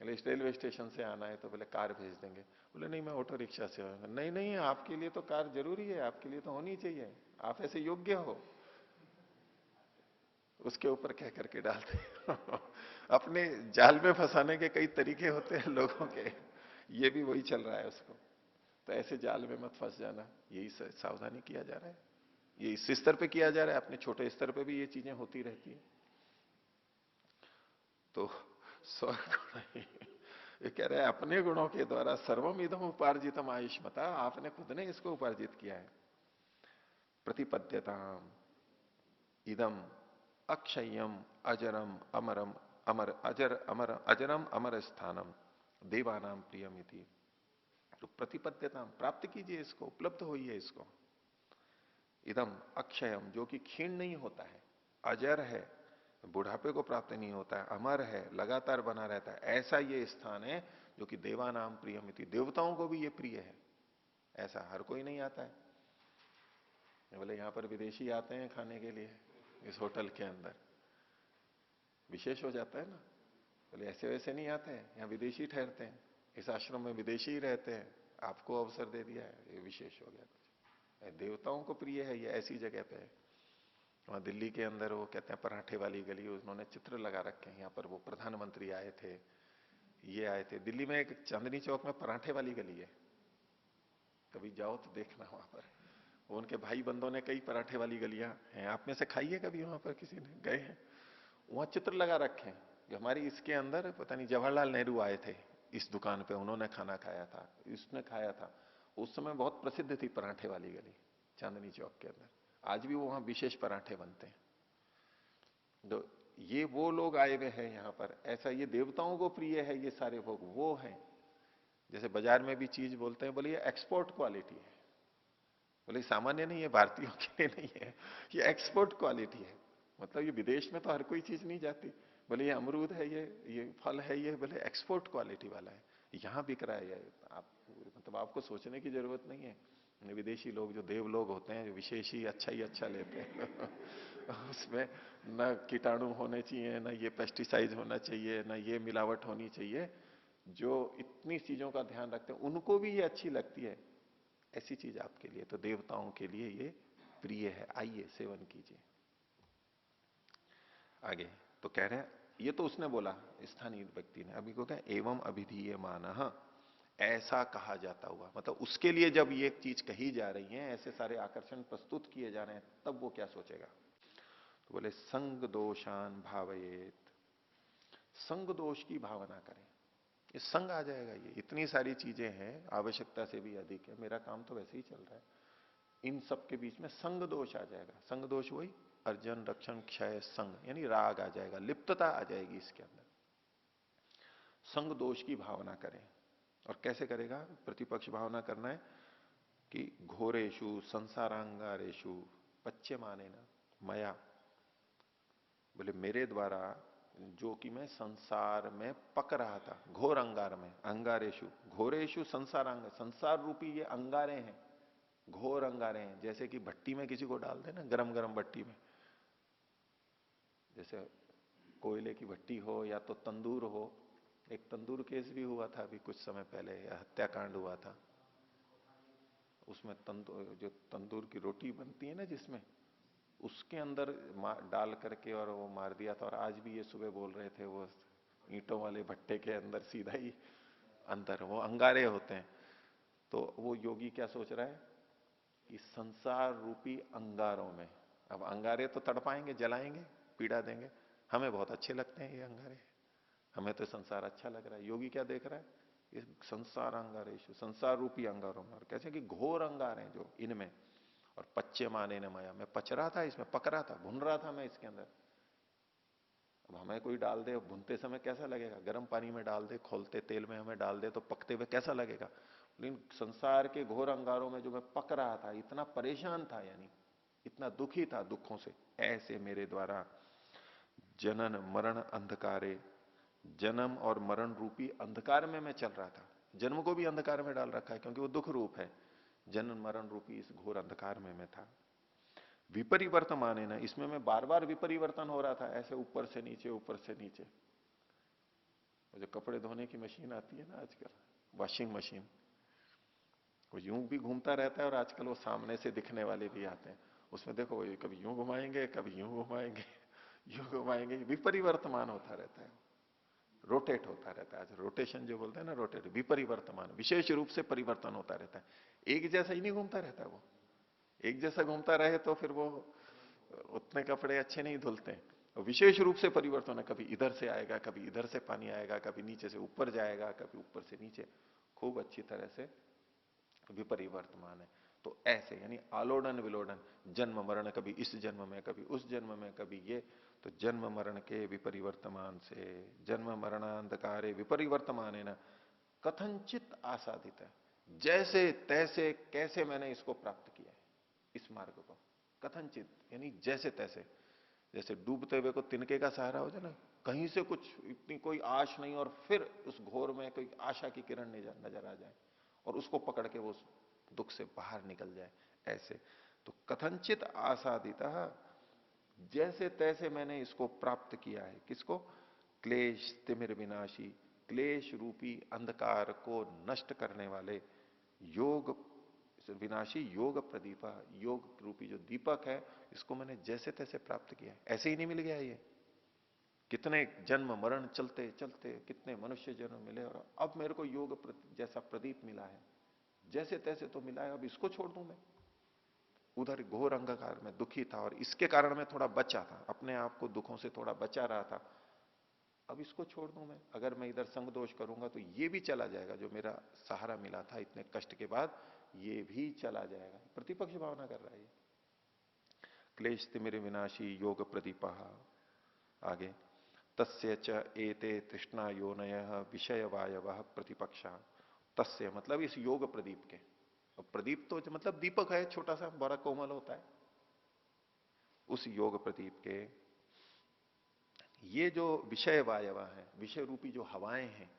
बोले रेलवे स्टेशन से आना है तो बोले कार भेज देंगे, बोले नहीं मैं ऑटो रिक्शा से आऊंगा, नहीं नहीं आपके लिए तो कार जरूरी है, आपके लिए तो होनी चाहिए, आप ऐसे योग्य हो, उसके ऊपर कह करके डालते अपने जाल में फंसाने के कई तरीके होते हैं लोगों के, ये भी वही चल रहा है उसको, तो ऐसे जाल में मत फंस जाना, यही सावधानी किया जा रहा है, ये इस स्तर पे किया जा रहा है, अपने छोटे स्तर पे भी ये चीजें होती रहती है। तो स्वगुण ये कह रहे हैं अपने गुणों के द्वारा सर्वम इदम उपार्जितम आयुष्मता, आपने खुद ने इसको उपार्जित किया है। प्रतिपद्यता इदम अक्षयम अजरम अमरम अमर अजर अमर अजरम अमर स्थानम देवानाम प्रियम इति, तो प्रतिपद्यता प्राप्त कीजिए इसको, उपलब्ध होइए इसको। इदम अक्षयम जो कि क्षीण नहीं होता है, अजर है, बुढ़ापे को प्राप्त नहीं होता है, अमर है, लगातार बना रहता है, ऐसा ये स्थान है जो कि देवानाम प्रियमिति, देवताओं को भी ये प्रिय है, ऐसा हर कोई नहीं आता है। बोले यहां पर विदेशी आते हैं खाने के लिए इस होटल के अंदर, विशेष हो जाता है ना, बोले ऐसे वैसे नहीं आते हैं, यहाँ विदेशी ठहरते हैं, इस आश्रम में विदेशी ही रहते हैं, आपको अवसर दे दिया है, ये विशेष हो गया कुछ, देवताओं को प्रिय है, ये ऐसी जगह पे है। वहां दिल्ली के अंदर वो कहते हैं पराठे वाली गली, उन्होंने चित्र लगा रखे हैं, यहाँ पर वो प्रधानमंत्री आए थे ये आए थे दिल्ली में, एक चांदनी चौक में पराठे वाली गली है, कभी जाओ तो देखना वहां पर। वो उनके भाई बंधुओं ने कई पराठे वाली गलियां हैं, आप में से खाइए कभी वहां पर, किसी ने गए हैं? वहां चित्र लगा रखे हैं कि हमारी इसके अंदर पता नहीं जवाहरलाल नेहरू आए थे इस दुकान पे, उन्होंने खाना खाया था, इसने खाया था। उस समय बहुत प्रसिद्ध थी पराठे वाली गली चांदनी चौक के अंदर। आज भी वहां विशेष पराठे बनते हैं। तो ये वो लोग आए हुए हैं यहाँ पर, ऐसा ये देवताओं को प्रिय है ये सारे भोग, वो हैं। जैसे बाजार में भी चीज बोलते हैं, बोले ये एक्सपोर्ट क्वालिटी है, बोले सामान्य नहीं है, भारतीयों के लिए नहीं है, ये एक्सपोर्ट क्वालिटी है। मतलब ये विदेश में तो हर कोई चीज नहीं जाती। बोले ये अमरूद है, ये फल है, ये बोले एक्सपोर्ट क्वालिटी वाला है, यहाँ बिक रहा है। आप मतलब आपको सोचने की जरूरत नहीं है। विदेशी लोग जो देव लोग होते हैं, जो विशेष ही अच्छा लेते हैं उसमें न कीटाणु होने चाहिए, न ये पेस्टिसाइड होना चाहिए, न ये मिलावट होनी चाहिए। जो इतनी चीजों का ध्यान रखते हैं उनको भी ये अच्छी लगती है, ऐसी चीज आपके लिए, तो देवताओं के लिए ये प्रिय है, आइए सेवन कीजिए। आगे तो कह रहे हैं, ये तो उसने बोला स्थानीय व्यक्ति ने, अभी को क्या एवं अभिधीय मानः, ऐसा कहा जाता हुआ, मतलब उसके लिए जब ये चीज कही जा रही है, ऐसे सारे आकर्षण प्रस्तुत किए जा रहे हैं, तब वो क्या सोचेगा? तो बोले संग दोषान भावयेत, संग दोष की भावना करें। ये संग आ जाएगा, ये इतनी सारी चीजें हैं, आवश्यकता से भी अधिक है, मेरा काम तो वैसे ही चल रहा है, इन सब के बीच में संग दोष आ जाएगा। संग दोष वही अर्जन रक्षण क्षय संग, यानी राग आ जाएगा, लिप्तता आ जाएगी इसके अंदर। संग दोष की भावना करें। और कैसे करेगा? प्रतिपक्ष भावना करना है कि घोरेशु संसारांगारेशु पच्चे माने ना मया, बोले मेरे द्वारा जो कि मैं संसार में पक रहा था, घोर अंगार में, अंगारेशु घोरेशु संसारांग, संसार रूपी ये अंगारे हैं, घोर अंगारे हैं। जैसे कि भट्टी में किसी को डाल देना, गरम गरम भट्टी में, जैसे कोयले की भट्टी हो या तो तंदूर हो। एक तंदूर केस भी हुआ था अभी कुछ समय पहले, या हत्याकांड हुआ था, उसमें जो तंदूर की रोटी बनती है ना जिसमें, उसके अंदर डाल करके और वो मार दिया था। और आज भी ये सुबह बोल रहे थे, वो ईंटों वाले भट्टे के अंदर सीधा ही अंदर वो अंगारे होते हैं। तो वो योगी क्या सोच रहा है कि संसार रूपी अंगारों में, अब अंगारे तो तड़पाएंगे, जलाएंगे, पीड़ा देंगे, हमें बहुत अच्छे लगते हैं ये अंगारे, हमें तो संसार अच्छा लग रहा है। योगी क्या देख रहा है? इस संसार अंगारेशु, संसार रूपी अंगारों में, और कैसे कि घोर अंगार हैं जो इनमें, और पच्चे माने न माया, मैं पच रहा था इसमें, पक रहा था, भुन रहा था मैं इसके अंदर। अब हमें कोई डाल दे, भुनते समय कैसा लगेगा? गर्म पानी में डाल दे, खोलते तेल में हमें डाल दे तो पकते हुए कैसा लगेगा? लेकिन संसार के घोर अंगारों में जो मैं पक रहा था, इतना परेशान था, यानी इतना दुखी था दुखों से, ऐसे मेरे द्वारा जनन मरण अंधकारे, जन्म और मरण रूपी अंधकार में मैं चल रहा था। जन्म को भी अंधकार में डाल रखा है क्योंकि वो दुख रूप है। जनन मरण रूपी इस घोर अंधकार में मैं था। विपरिवर्तन है ना, इसमें मैं बार बार विपरिवर्तन हो रहा था, ऐसे ऊपर से नीचे, ऊपर से नीचे। जो कपड़े धोने की मशीन आती है ना आजकल, वॉशिंग मशीन, वो यूं भी घूमता रहता है, और आजकल वो सामने से दिखने वाले भी आते हैं। उसमें देखो कभी यूं घुमाएंगे, कभी यूं घुमाएंगे, यूं घुमाएंगे, विपरिवर्तमान होता रहता है, रोटेट होता रहता है। आज रोटेशन जो बोलते हैं ना, रोटेट, विपरिवर्तमान, विशेष रूप से परिवर्तन होता रहता है। एक जैसा ही नहीं घूमता रहता है वो। एक जैसा घूमता रहे तो फिर वो उतने कपड़े अच्छे नहीं धुलते हैं। विशेष रूप से परिवर्तन है, कभी इधर से आएगा, कभी इधर से पानी आएगा, कभी नीचे से ऊपर जाएगा, कभी ऊपर से नीचे, खूब अच्छी तरह से विपरिवर्तमान है। तो ऐसे यानी आलोडन विलोडन, जन्म मरण, कभी इस जन्म में, कभी उस जन्म में, कभी ये, तो जन्म मरण के विपरिवर्तमान से, जन्म मरणांधकारे विपरिवर्तमान है ना, कथनचित आसादित है, जैसे तैसे कैसे मैंने इसको प्राप्त किया है, इस मार्ग को। कथनचित यानी जैसे तैसे, जैसे डूबते हुए को तिनके का सहारा हो जाए ना, कहीं से कुछ इतनी कोई आश नहीं, और फिर उस घोर में कोई आशा की किरण नजर आ जाए, और उसको पकड़ के वो दुख से बाहर निकल जाए, ऐसे। तो कथनचित आसादिता, जैसे तैसे मैंने इसको प्राप्त किया है। किसको? क्लेश तिमिर विनाशी, क्लेश रूपी अंधकार को नष्ट करने वाले, योग विनाशी योग प्रदीपा, योग रूपी जो दीपक है, इसको मैंने जैसे तैसे प्राप्त किया है। ऐसे ही नहीं मिल गया ये, कितने जन्म मरण चलते चलते कितने मनुष्य जन्म मिले, और अब मेरे को योग जैसा प्रदीप मिला है, जैसे तैसे तो मिला है, अब इसको छोड़ दूं मैं? उधर घोर अंधकार में दुखी था और इसके कारण मैं थोड़ा बचा था, अपने आप को दुखों से थोड़ा बचा रहा था, अब इसको छोड़ दूं मैं? अगर मैं इधर संग दोष करूंगा तो ये भी चला जाएगा, जो मेरा सहारा मिला था इतने कष्ट के बाद, ये भी चला जाएगा। प्रतिपक्ष भावना कर रहा है ये। क्लेश तिमिर विनाशी योग प्रदीपा। आगे, तस्य च एते तृष्णा योनय विषय वायव प्रतिपक्षा। तस्य मतलब इस योग प्रदीप के, और प्रदीप तो मतलब दीपक है, छोटा सा बड़ा कोमल होता है, उस योग प्रदीप के ये जो विषय वायवा है, विषय रूपी जो हवाएं हैं,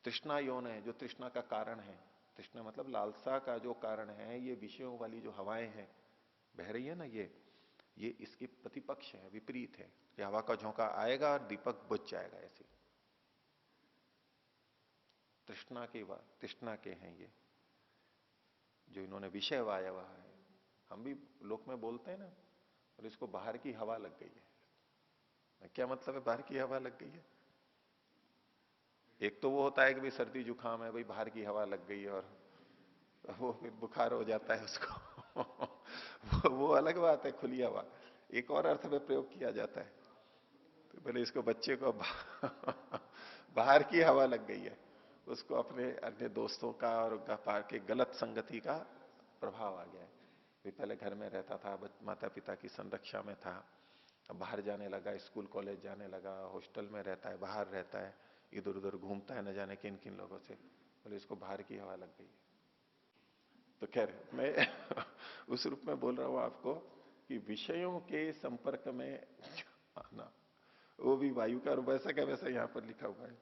तृष्णा योन है, जो तृष्णा का कारण है, तृष्णा मतलब लालसा का जो कारण है, ये विषयों वाली जो हवाएं हैं बह रही है ना, ये इसके प्रतिपक्ष है, विपरीत है। कि हवा का झोंका आएगा और दीपक बुझ जाएगा, ऐसे तृष्णा के हैं ये, जो इन्होंने विषय वायवा है। हम भी लोक में बोलते हैं ना, और इसको बाहर की हवा लग गई है। क्या मतलब है बाहर की हवा लग गई है? एक तो वो होता है कि भाई सर्दी जुकाम है, भाई बाहर की हवा लग गई है और वो फिर बुखार हो जाता है उसको वो अलग बात है, खुली हवा। एक और अर्थ में प्रयोग किया जाता है, तो बोले इसको बच्चे को बाहर की हवा लग गई है, उसको अपने अन्य दोस्तों का और बाहर के गलत संगति का प्रभाव आ गया है। भी पहले घर में रहता था, माता पिता की संरक्षा में था, अब बाहर जाने लगा, स्कूल कॉलेज जाने लगा, हॉस्टल में रहता है, बाहर रहता है, इधर उधर घूमता है, न जाने किन किन लोगों से, बोले इसको बाहर की हवा लग गई। तो खैर मैं उस रूप में बोल रहा हूं आपको कि विषयों के संपर्क में आना, वो भी वायु का, वैसा क्या वैसा यहां पर लिखा हुआ है।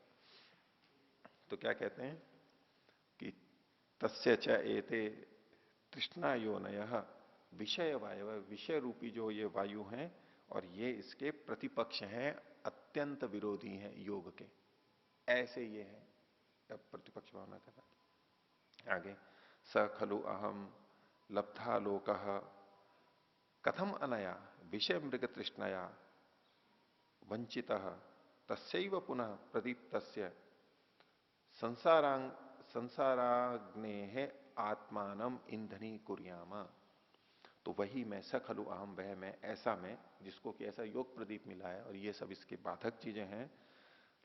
तो क्या कहते हैं कि तस्य च एते तृष्णा योनय विषय वायु, विषय रूपी जो ये वायु हैं, और ये इसके प्रतिपक्ष हैं, अत्यंत विरोधी हैं योग के, ऐसे ये है। अब प्रतिपक्ष भावना करना। आगे, स खलु अहम लब्धा लोक कथम अनया विषय मृग तृष्णया वंचित तस्यैव पुनः प्रदीप्तस्य संसाराग्ने आत्मानम ईंधनी कुर्यामा। तो वही मैं, स खलु अहम, वह मैं, ऐसा मैं, जिसको कि ऐसा योग प्रदीप मिला है और ये सब इसके बाधक चीजें हैं।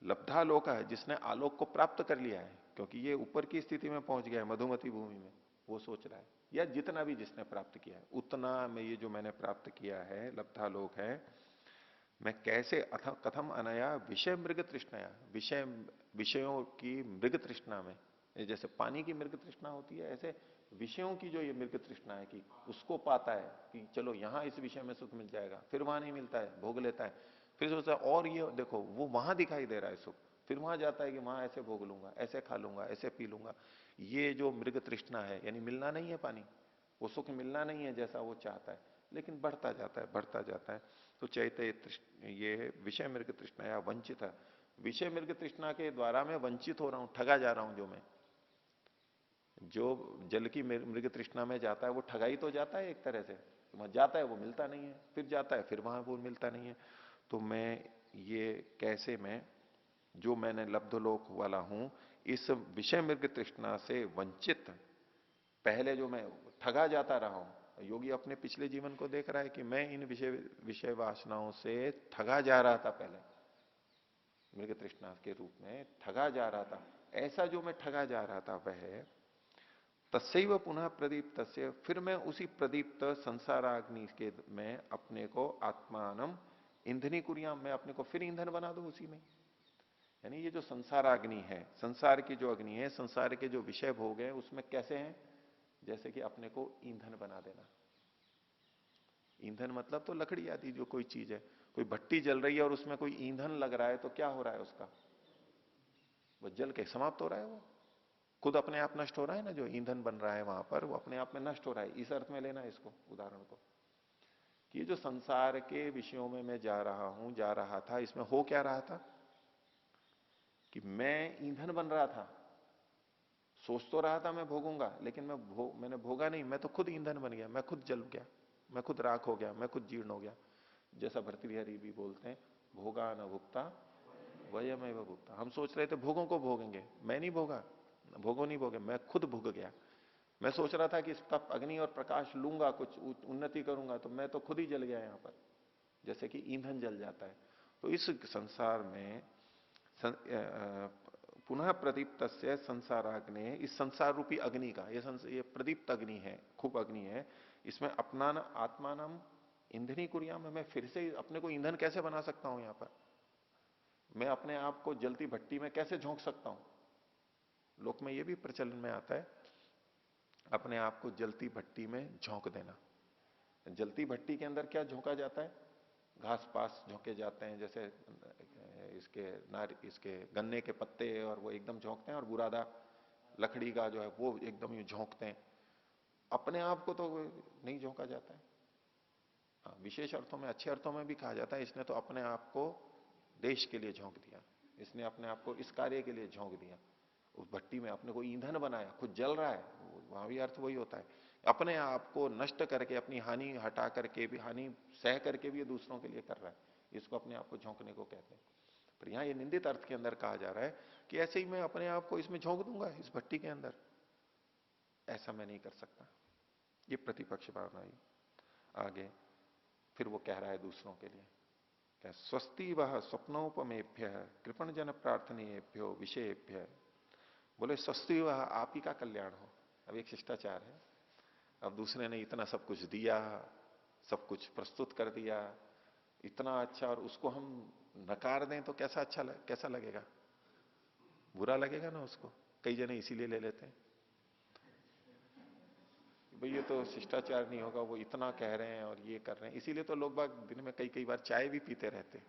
लब्धालोक है, जिसने आलोक को प्राप्त कर लिया है, क्योंकि ये ऊपर की स्थिति में पहुंच गया है, मधुमती भूमि में, वो सोच रहा है, या जितना भी जिसने प्राप्त किया है उतना में, ये जो मैंने प्राप्त किया है लब्धालोक है, मैं कैसे कथम अनया विषय मृग तृष्णाया, विषयों की मृग तृष्णा में, जैसे पानी की मृग तृष्णा होती है, ऐसे विषयों की जो ये मृग तृष्णा है, कि उसको पाता है कि चलो यहां इस विषय में सुख मिल जाएगा, फिर वहां नहीं मिलता है, भोग लेता है, फिर सोचता है और ये देखो वो वहां दिखाई दे रहा है सुख, फिर वहां जाता है कि वहां ऐसे भोग लूंगा, ऐसे खा लूंगा, ऐसे पी लूंगा। ये जो मृग तृष्णा है, यानी मिलना नहीं है पानी, वो सुख मिलना नहीं है जैसा वो चाहता है, लेकिन बढ़ता जाता है, बढ़ता जाता है। तो चैत्य ये विषय मृग तृष्णा या वंचित है, विषय मृग तृष्णा के द्वारा मैं वंचित हो रहा हूं, ठगा जा रहा हूं। जो जल की मृग तृष्णा में जाता है वो ठगाई तो जाता है एक तरह से, तो वहां जाता है वो मिलता नहीं है, फिर जाता है फिर वहां वो मिलता नहीं है। तो मैं ये कैसे, मैं जो मैंने लब्धलोक वाला हूं, इस विषय मृग तृष्णा से वंचित, पहले जो मैं ठगा जाता रहा हूं, योगी अपने पिछले जीवन को देख रहा है कि मैं इन विषय वासनाओं से ठगा जा रहा था, पहले मृग तृष्णा के रूप में ठगा जा रहा था, ऐसा जो मैं ठगा जा रहा था वह तस्सैव पुनः प्रदीप्त, फिर मैं उसी प्रदीप्त संसाराग्नि के में अपने को आत्मानम ईंधनी कुरियाम, मैं अपने को फिर ईंधन बना दूं उसी में। यानी ये जो संसाराग्नि है, संसार की जो अग्नि है, संसार के जो विषय भोग है, उसमें कैसे हैं, जैसे कि अपने को ईंधन बना देना। ईंधन मतलब तो लकड़ी आदि जो कोई चीज है, कोई भट्टी जल रही है और उसमें कोई ईंधन लग रहा है, तो क्या हो रहा है उसका, वो जल के समाप्त हो रहा है, वो खुद अपने आप नष्ट हो रहा है ना, जो ईंधन बन रहा है वहां पर वो अपने आप में नष्ट हो रहा है। इस अर्थ में लेना इसको, उदाहरण को, कि ये जो संसार के विषयों में मैं जा रहा हूं, जा रहा था, इसमें हो क्या रहा था कि मैं ईंधन बन रहा था, सोच तो रहा था मैं भोगूंगा, लेकिन मैंने भोगा नहीं, मैं तो खुद ईंधन बन गया, मैं खुद जल गया, मैं खुद राख हो गया, मैं खुद जीर्ण हो गया। जैसा भर्तृहरि भी बोलते हैं, भोगा न भुगता वयमेव भुगता। हम सोच रहे थे भोगों को भोगेंगे, मैं नहीं भोगा, भोगों नहीं भोगे, मैं खुद भुग गया। मैं सोच रहा था कि तप अग्नि और प्रकाश लूंगा, कुछ उन्नति करूंगा, तो मैं तो खुद ही जल गया यहां पर, जैसे कि ईंधन जल जाता है। तो इस संसार में पुनः प्रदीप्त संसाराग्नि, इस संसार रूपी अग्नि का, ये प्रदीप्त अग्नि है, खूब अग्नि है, इसमें अपना आत्मानम ईंधनी कुरियाम, मैं फिर से अपने को ईंधन कैसे बना सकता हूं? यहां पर मैं अपने आप को जलती भट्टी में कैसे झोंक सकता हूं? लोक में ये भी प्रचलन में आता है, अपने आप को जलती भट्टी में झोंक देना। जलती भट्टी के अंदर क्या झोंका जाता है? घास पास झोंके जाते हैं, जैसे इसके गन्ने के पत्ते, और वो एकदम झोंकते हैं, और बुरादा लकड़ी का जो है वो एकदम यूं झोंकते हैं। अपने आप को तो नहीं झोंका जाता है। हाँ, विशेष अर्थों में, अच्छे अर्थों में भी कहा जाता है, इसने तो अपने आप को देश के लिए झोंक दिया, इसने अपने आप को इस कार्य के लिए झोंक दिया, उस भट्टी में अपने को ईंधन बनाया, खुद जल रहा है, वहां भी अर्थ वही होता है, अपने आप को नष्ट करके, अपनी हानि हटा करके भी, हानि सह करके भी ये दूसरों के लिए कर रहा है, इसको अपने आप को झोंकने को कहते हैं। पर यहां ये निंदित अर्थ के अंदर कहा जा रहा है कि ऐसे ही मैं अपने आप को इसमें झोंक दूंगा, इस भट्टी के अंदर, ऐसा मैं नहीं कर सकता। ये प्रतिपक्ष भावना ही। आगे फिर वो कह रहा है दूसरों के लिए, क्या स्वस्ति वह स्वप्नोपमेभ्य कृपण जन प्रार्थनीयभ्यो विषयभ्य, बोले स्वस्ति वह, आप ही का कल्याण हो। अब एक शिष्टाचार है, अब दूसरे ने इतना सब कुछ दिया, सब कुछ प्रस्तुत कर दिया, इतना अच्छा, और उसको हम नकार दें तो कैसा कैसा लगेगा? बुरा लगेगा ना उसको। कई जने इसीलिए ले लेते हैं, भाई ये तो शिष्टाचार नहीं होगा, वो इतना कह रहे हैं और ये कर रहे हैं, इसीलिए तो लोग बाग दिन में कई बार चाय भी पीते रहते हैं,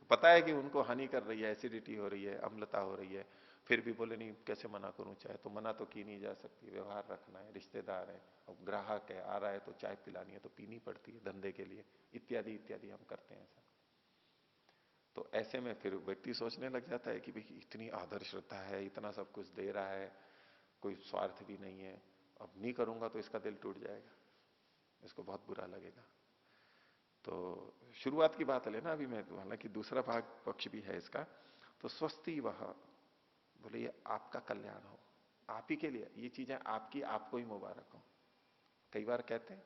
पता है कि उनको हानि कर रही है, एसिडिटी हो रही है, अम्लता हो रही है, फिर भी बोले नहीं कैसे मना करूं चाय, तो मना तो की नहीं जा सकती, व्यवहार रखना है, रिश्तेदार है, अब ग्राहक है, आ रहा है तो चाय पिलानी है, तो पीनी पड़ती है धंधे के लिए, इत्यादि इत्यादि हम करते हैं ऐसा। तो ऐसे में फिर व्यक्ति सोचने लग जाता है कि भाई इतनी आदर श्रद्धा है, इतना सब कुछ दे रहा है, कोई स्वार्थ भी नहीं है, अब नहीं करूंगा तो इसका दिल टूट जाएगा, इसको बहुत बुरा लगेगा। तो शुरुआत की बात लेना अभी मैं, हालांकि दूसरा भाग पक्ष भी है इसका। तो स्वस्ति वह, बोले ये आपका कल्याण हो, आप ही के लिए ये चीजें आपकी, आपको ही मुबारक हो। कई बार कहते हैं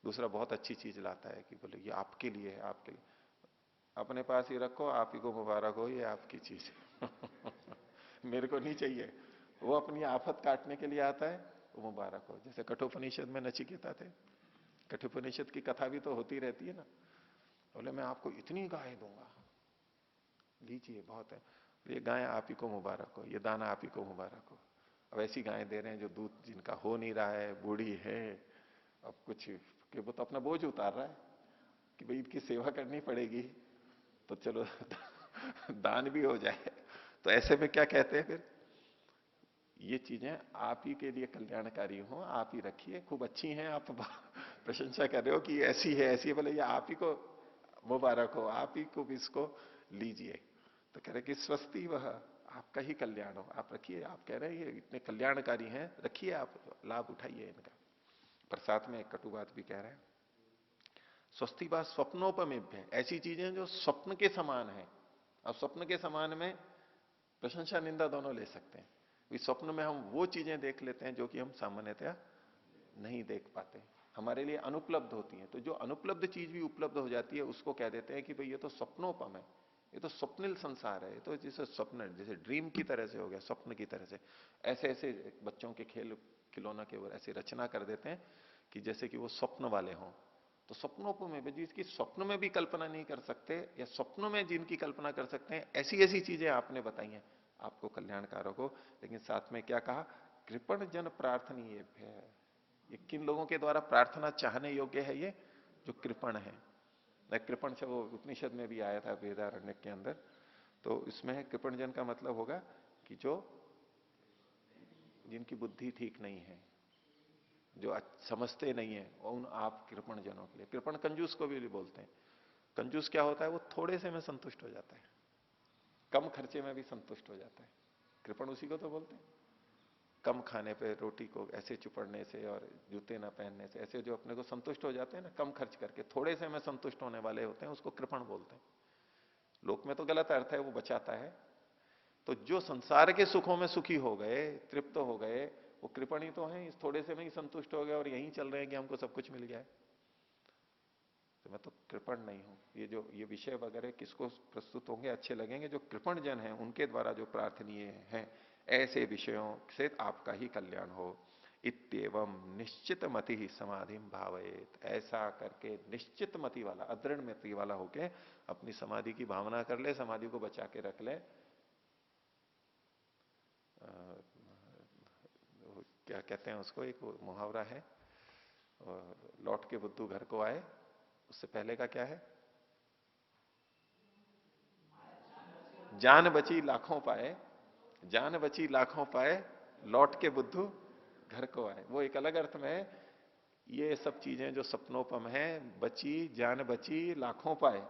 दूसरा बहुत अच्छी चीज लाता है कि बोले ये आपके लिए है, आपके लिए, अपने पास ही रखो, आप ही को मुबारक हो, ये आपकी चीज है मेरे को नहीं चाहिए। वो अपनी आफत काटने के लिए आता है, वो मुबारक हो। जैसे कठोपनिषद में नचिकेता थे, कठोपनिषद की कथा भी तो होती रहती है ना, बोले मैं आपको इतनी गाय दूंगा, लीजिए बहुत है, ये गाय आप ही को मुबारक हो, ये दाना आप ही को मुबारक हो। अब ऐसी गाय दे रहे हैं जो दूध जिनका हो नहीं रहा है, बूढ़ी है, अब कुछ कि वो तो अपना बोझ उतार रहा है कि भाई इनकी सेवा करनी पड़ेगी, तो चलो दान भी हो जाए। तो ऐसे में क्या कहते हैं फिर, ये चीजें आप ही के लिए कल्याणकारी हो, आप ही रखिए, खूब अच्छी हैं, आप प्रशंसा कर रहे हो कि ऐसी है ऐसी है, बोले ये आप ही को मुबारक हो, आप ही को भी इसको लीजिए। तो कह रहे कि स्वस्ति वह, आपका ही कल्याण हो, आप रखिए, आप कह रहे हैं ये इतने कल्याणकारी हैं, रखिए, आप लाभ उठाइए इनका। पर साथ में एक कटु बात भी कह रहे हैं, स्वस्ति बात स्वप्नोपमेभ्य, ऐसी चीजें जो स्वप्न के समान है। अब स्वप्न के समान में प्रशंसा निंदा दोनों ले सकते हैं। इस स्वप्न में हम वो चीजें देख लेते हैं जो कि हम सामान्यतया नहीं देख पाते, हमारे लिए अनुपलब्ध होती हैं। तो जो अनुपलब्ध चीज भी उपलब्ध हो जाती है उसको कह देते हैं कि भाई ये तो स्वप्नोपम है, ये तो स्वप्निल संसार है, ये तो जैसे स्वप्न, जैसे ड्रीम की तरह से हो गया, स्वप्न की तरह से। ऐसे ऐसे बच्चों के खेल खिलौना के ऊपर ऐसी रचना कर देते हैं कि जैसे कि वो स्वप्न वाले हों। तो स्वप्नोपम में जिसकी स्वप्न में भी कल्पना नहीं कर सकते, या स्वप्न में जिनकी कल्पना कर सकते हैं, ऐसी ऐसी चीजें आपने बताई हैं, आपको कल्याणकारक हो। लेकिन साथ में क्या कहा, कृपण जन प्रार्थनीय है, ये किन लोगों के द्वारा प्रार्थना चाहने योग्य है, ये जो कृपण है। कृपण से वो उपनिषद में भी आया था वेदारण्य के अंदर। तो इसमें कृपण जन का मतलब होगा कि जो जिनकी बुद्धि ठीक नहीं है, जो समझते नहीं है, और उन आप कृपण जनों के लिए, कृपण कंजूस को भी बोलते हैं। कंजूस क्या होता है, वो थोड़े से में संतुष्ट हो जाता है, कम खर्चे में भी संतुष्ट हो जाता है, कृपण उसी को तो बोलते हैं। कम खाने पे, रोटी को ऐसे चुपड़ने से और जूते ना पहनने से, ऐसे जो अपने को संतुष्ट हो जाते हैं ना, कम खर्च करके थोड़े से में संतुष्ट होने वाले होते हैं, उसको कृपण बोलते हैं। लोक में तो गलत अर्थ है, वो बचाता है। तो जो संसार के सुखों में सुखी हो गए, तृप्त हो गए, वो कृपण ही तो है, इस थोड़े से में ही संतुष्ट हो गए और यहीं चल रहे हैं कि हमको सब कुछ मिल गया है। तो मैं तो कृपण नहीं हूं। ये विषय वगैरह किसको प्रस्तुत होंगे, अच्छे लगेंगे, जो कृपण जन है उनके द्वारा जो प्रार्थनीय है, ऐसे विषयों से आपका ही कल्याण हो। इत्येवं निश्चित मति ही समाधि भावेत, ऐसा करके निश्चित मति वाला, अदृढ़ मति वाला होके अपनी समाधि की भावना कर ले, समाधि को बचा के रख ले। क्या कहते हैं उसको, एक मुहावरा है, लौट के बुद्धू घर को आए, उससे पहले का क्या है, जान बची लाखों पाए, जान बची लाखों पाए, लौट के बुद्धू घर को आए। वो एक अलग अर्थ में है, ये सब चीजें जो सपनोपम है, बची जान बची लाखों पाए,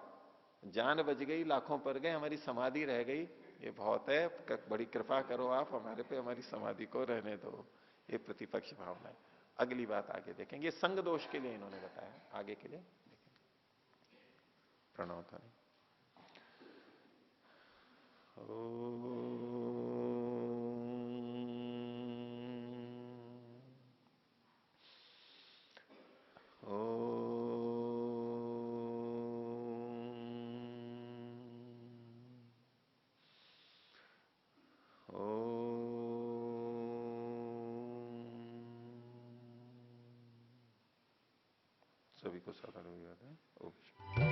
जान बच गई लाखों पर गए, हमारी समाधि रह गई, ये बहुत है, बड़ी कृपा करो आप हमारे पे, हमारी समाधि को रहने दो। ये प्रतिपक्ष भावना है। अगली बात आगे देखेंगे, संग दोष के लिए इन्होंने बताया, आगे के लिए देखेंगे। प्रणव ध्वनि। सभी को साधारण हो जाता है।